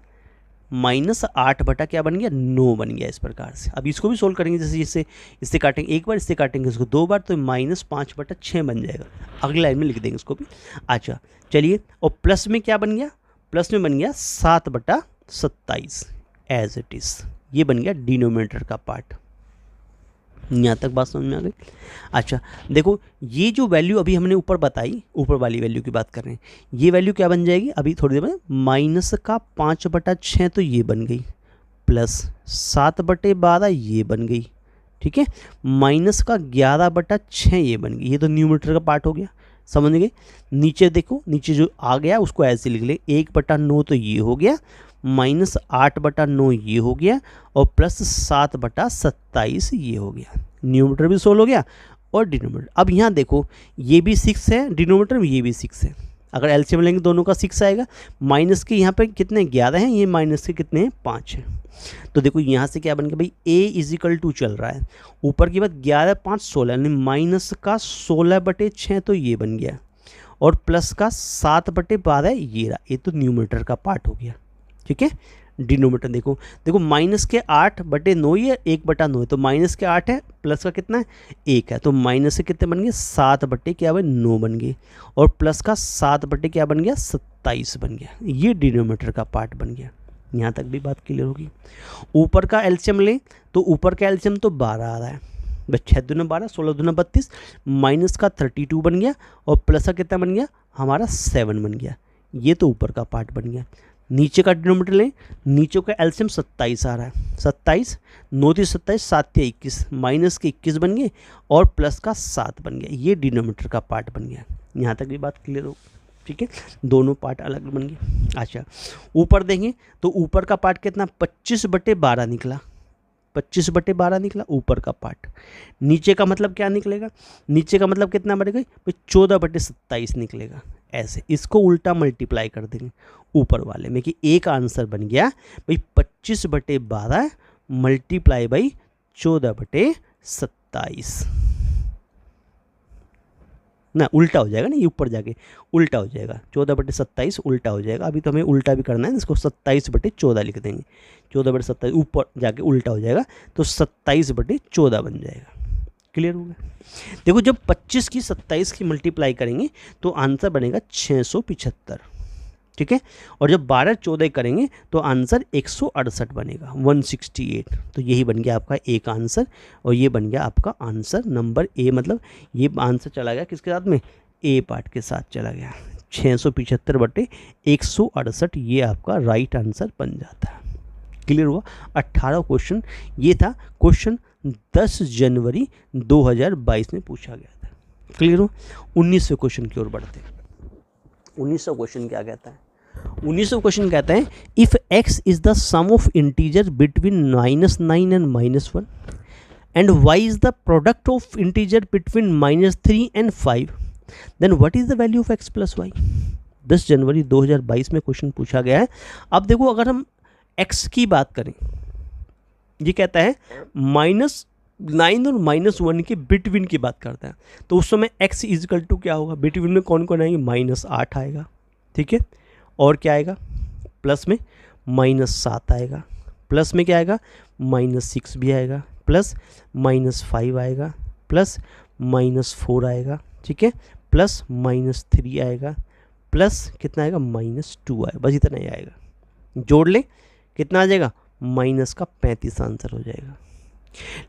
क्या बन गया 9 बन गया, इस प्रकार से। अब इसको भी सोल्व करेंगे, जैसे इससे काटेंगे एक बार, इससे काटेंगे इसको 2 बार, तो -5/6 बन जाएगा। अगली लाइन में लिख देंगे इसको भी। अच्छा चलिए, और प्लस में क्या बन गया, प्लस में बन गया 7/27 एज इट इज़, ये बन गया डिनोमिनेटर का पार्ट। यहाँ तक बात समझ में आ गई। अच्छा देखो, ये जो वैल्यू अभी हमने ऊपर बताई, ऊपर वाली वैल्यू की बात कर रहे हैं, ये वैल्यू क्या बन जाएगी अभी थोड़ी देर में, माइनस का 5/6 तो ये बन गई, प्लस 7/12 ये बन गई। ठीक है, माइनस का 11/6 ये बन गई, ये तो न्यूमरेटर का पार्ट हो गया, समझ गए। नीचे देखो, नीचे जो आ गया उसको ऐसे लिख ले, 1/9 तो ये हो गया, -8/9 ये हो गया, और प्लस 7/27 ये हो गया। न्यूमरेटर भी सोल्व हो गया और डिनोमिनेटर। अब यहाँ देखो, ये भी 6 है डिनोमिनेटर में, ये भी 6 है, अगर एलसीएम लेंगे दोनों का 6 आएगा। माइनस के यहाँ पे कितने 11 हैं, ये माइनस के कितने हैं 5 हैं। तो देखो यहाँ से क्या बन गया भाई, a इज इक्वल टू चल रहा है, ऊपर की बात 11 5 16, यानी माइनस का 16/6 तो ये बन गया, और प्लस का 7/12 ये रहा, ये तो न्यूमरेटर का पार्ट हो गया। ठीक है, डिनोमिनेटर देखो माइनस के 8/9 ये 1/9 है, तो माइनस के 8 है, प्लस का कितना है 1 है, तो माइनस से कितने बन गए 7/9 बन गए, और प्लस का 7/क्या बन गया 27 बन गया, ये डिनोमिनेटर का पार्ट बन गया। यहाँ तक भी बात क्लियर होगी। ऊपर का एलसीएम लें तो ऊपर का एलसीएम तो 12 आ रहा है, बस 6 दूना 12, 16 दूना 32, माइनस का 32 बन गया, और प्लस का कितना बन गया हमारा 7 बन गया, ये तो ऊपर का पार्ट बन गया। नीचे का डिनोमिनेटर लें, नीचे का एलसीएम 27 आ रहा है, 27, 9 3 27, 7 3 21, माइनस के 21 बन गए, और प्लस का 7 बन गया, ये डिनोमिनेटर का पार्ट बन गया। यहाँ तक भी बात क्लियर हो, ठीक है, दोनों पार्ट अलग बन गए। अच्छा, ऊपर देंगे तो ऊपर का पार्ट कितना 25/12 निकला, 25/12 निकला ऊपर का पार्ट। नीचे का मतलब क्या निकलेगा, नीचे का मतलब कितना बढ़ेगा भाई 14/27 निकलेगा। ऐसे इसको उल्टा मल्टीप्लाई कर देंगे ऊपर वाले में, कि एक आंसर बन गया भाई 25/12 मल्टीप्लाई बाई 14/27 ना, उल्टा हो जाएगा ना, ये ऊपर जाके उल्टा हो जाएगा, 14/27 उल्टा हो जाएगा। अभी तो हमें उल्टा भी करना है, इसको 27/14 लिख देंगे, 14/27 ऊपर जाके उल्टा हो जाएगा, तो 27/14 बन जाएगा। क्लियर हो गया। देखो जब 25 की 27 की मल्टीप्लाई करेंगे तो आंसर बनेगा 675, ठीक है, और जब 12/14 करेंगे तो आंसर 168 बनेगा, 168। तो यही बन गया आपका एक आंसर, और ये बन गया आपका आंसर नंबर ए, मतलब ये आंसर चला गया किसके साथ में, ए पार्ट के साथ चला गया, 675/168, ये आपका राइट आंसर बन जाता है। क्लियर हुआ। 18 क्वेश्चन ये था, क्वेश्चन 10 जनवरी 2022 में पूछा गया था। क्लियर हो। 19वें क्वेश्चन की ओर बढ़ते हैं। 19वां क्वेश्चन क्या कहता है, 19वां क्वेश्चन कहता है if x is the sum of integer between -9 and -1 and y is the product of integer between -3 and 5 then what is the value of x plus y। 10 जनवरी 2022 में क्वेश्चन पूछा गया है। अब देखो अगर हम x की बात करें, ये कहता है -9 और -1 के बिटवीन की बात करता है, तो उस समय x इजिकल टू क्या होगा, बिटवीन में कौन कौन आएंगे, -8 आएगा, ठीक है, और क्या आएगा प्लस में -7 आएगा, प्लस में क्या आएगा -6 भी आएगा, प्लस -5 आएगा, प्लस -4 आएगा, ठीक है, प्लस -3 आएगा, प्लस कितना आएगा -2 आएगा, बस इतना ही आएगा। जोड़ ले कितना आ जाएगा माइनस का 35 आंसर हो जाएगा।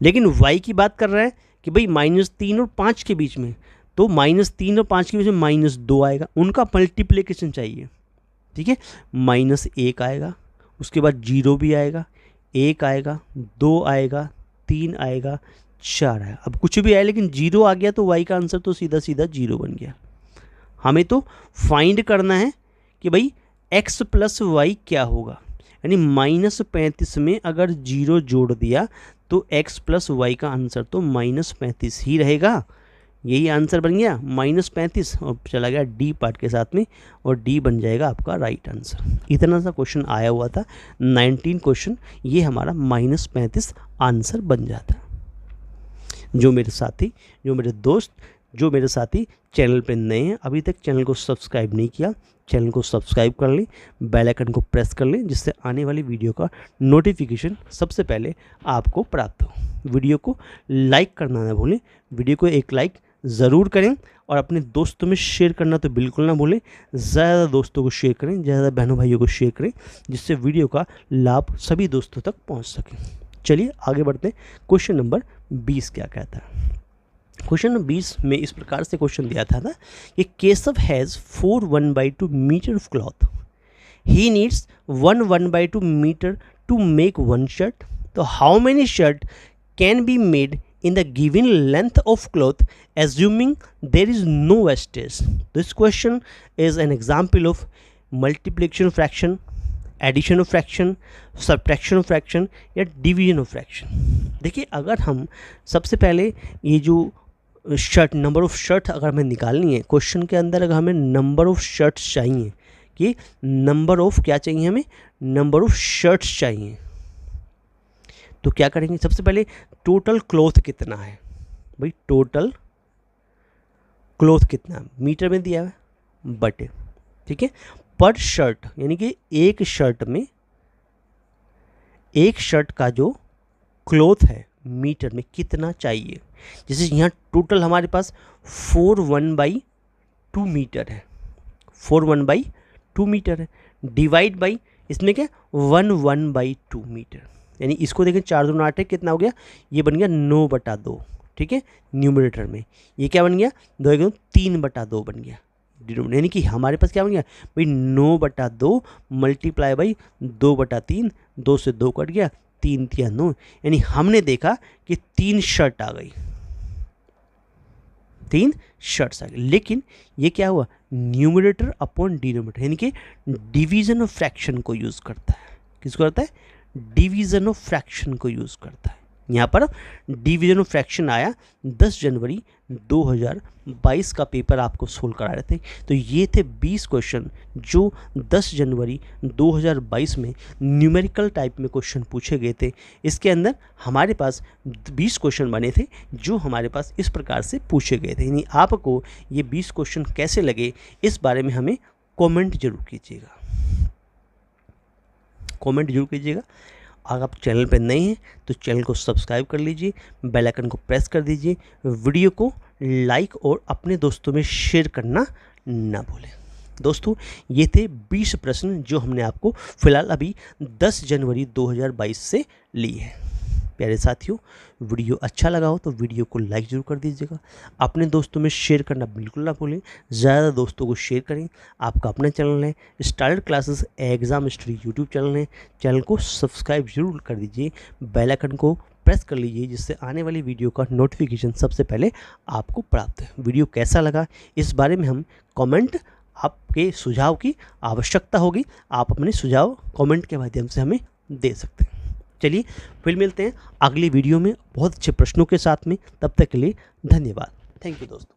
लेकिन y की बात कर रहा है कि भाई -3 और 5 के बीच में, तो -3 और 5 के बीच में -2 आएगा, उनका मल्टीप्लिकेशन चाहिए। ठीक है, -1 आएगा, उसके बाद 0 भी आएगा, 1 आएगा, 2 आएगा, 3 आएगा, 4 आएगा। अब कुछ भी आए लेकिन 0 आ गया तो y का आंसर तो सीधा सीधा 0 बन गया। हमें तो फाइंड करना है कि भाई x प्लस वाई क्या होगा, यानी -35 में अगर 0 जोड़ दिया तो x प्लस वाई का आंसर तो -35 ही रहेगा। यही आंसर बन गया -35 और चला गया डी पार्ट के साथ में, और डी बन जाएगा आपका राइट आंसर। इतना सा क्वेश्चन आया हुआ था 19 क्वेश्चन, ये हमारा -35 आंसर बन जाता। जो मेरे साथी, जो मेरे दोस्त, जो मेरे साथी चैनल पे नए हैं, अभी तक चैनल को सब्सक्राइब नहीं किया, चैनल को सब्सक्राइब कर लें, बेल आइकन को प्रेस कर लें, जिससे आने वाली वीडियो का नोटिफिकेशन सबसे पहले आपको प्राप्त हो। वीडियो को लाइक करना ना भूलें, वीडियो को एक लाइक ज़रूर करें, और अपने दोस्तों में शेयर करना तो बिल्कुल ना भूलें। ज़्यादा दोस्तों को शेयर करें, ज़्यादा बहनों भाइयों को शेयर करें, जिससे वीडियो का लाभ सभी दोस्तों तक पहुँच सके। चलिए आगे बढ़ते हैं। क्वेश्चन नंबर 20 क्या कहता है। क्वेश्चन नंबर 20 में इस प्रकार से क्वेश्चन दिया था ना कि Keshav has 4 1/2 metre of cloth, he needs 1 1/2 metre to make 1 shirt, तो how many shirt can be made in the given length of cloth assuming there is no wastage. This question is an example of multiplication of fraction, addition of fraction, subtraction of fraction या division of fraction। देखिए, अगर हम सबसे पहले ये जो शर्ट, नंबर ऑफ शर्ट अगर हमें निकालनी है, क्वेश्चन के अंदर अगर हमें नंबर ऑफ शर्ट्स चाहिए, कि नंबर ऑफ क्या चाहिए, हमें नंबर ऑफ शर्ट्स चाहिए, तो क्या करेंगे, सबसे पहले टोटल क्लॉथ कितना है भाई, टोटल क्लॉथ कितना मीटर में दिया है, बटे, ठीक है, पर शर्ट, यानी कि एक शर्ट में, एक शर्ट का जो क्लॉथ है मीटर में कितना चाहिए। जैसे यहाँ टोटल हमारे पास 4 1/2 मीटर है, 4 1/2 मीटर है, डिवाइड बाई इसमें क्या 1 1/2 मीटर, यानी इसको देखें 4 2 8 है, कितना हो गया, ये बन गया 9/2, ठीक है, न्यूमरेटर में। ये क्या बन गया, 2 3/2 बन गया, यानी कि हमारे पास क्या बन गया भाई 9/2 मल्टीप्लाई बाई 2/3, 2 से 2 कट गया, 3 3 9, यानी हमने देखा कि 3 शर्ट आ गई, 3 शर्ट्स आ गई। लेकिन ये क्या हुआ, न्यूमरेटर अपॉन डिनोमिनेटर, यानी कि डिवीजन ऑफ फ्रैक्शन को यूज़ करता है। किसको करता है, डिवीजन ऑफ फ्रैक्शन को यूज़ करता है। यहाँ पर डिवीजन ऑफ फ्रैक्शन आया 10 जनवरी 2022 का पेपर आपको सोल्व करा रहे थे। तो ये थे 20 क्वेश्चन जो 10 जनवरी 2022 में न्यूमेरिकल टाइप में क्वेश्चन पूछे गए थे। इसके अंदर हमारे पास 20 क्वेश्चन बने थे जो हमारे पास इस प्रकार से पूछे गए थे। यानी आपको ये 20 क्वेश्चन कैसे लगे इस बारे में हमें कॉमेंट जरूर कीजिएगा, कमेंट जरूर कीजिएगा। अगर आप चैनल पर नए हैं तो चैनल को सब्सक्राइब कर लीजिए, बेल आइकन को प्रेस कर दीजिए, वीडियो को लाइक और अपने दोस्तों में शेयर करना ना भूलें। दोस्तों, ये थे 20 प्रश्न जो हमने आपको फ़िलहाल अभी 10 जनवरी 2022 से लिए हैं। प्यारे साथियों, वीडियो अच्छा लगा हो तो वीडियो को लाइक ज़रूर कर दीजिएगा, अपने दोस्तों में शेयर करना बिल्कुल ना भूलें, ज़्यादा दोस्तों को शेयर करें। आपका अपना चैनल है starred classes exam study YouTube channel है, चैनल को सब्सक्राइब जरूर कर दीजिए, बेल आइकन को प्रेस कर लीजिए, जिससे आने वाली वीडियो का नोटिफिकेशन सबसे पहले आपको प्राप्त है। वीडियो कैसा लगा इस बारे में हम कमेंट, आपके सुझाव की आवश्यकता होगी, आप अपने सुझाव कमेंट के माध्यम से हमें दे सकते हैं। चलिए फिर मिलते हैं अगली वीडियो में बहुत अच्छे प्रश्नों के साथ में, तब तक के लिए धन्यवाद। थैंक यू दोस्तों।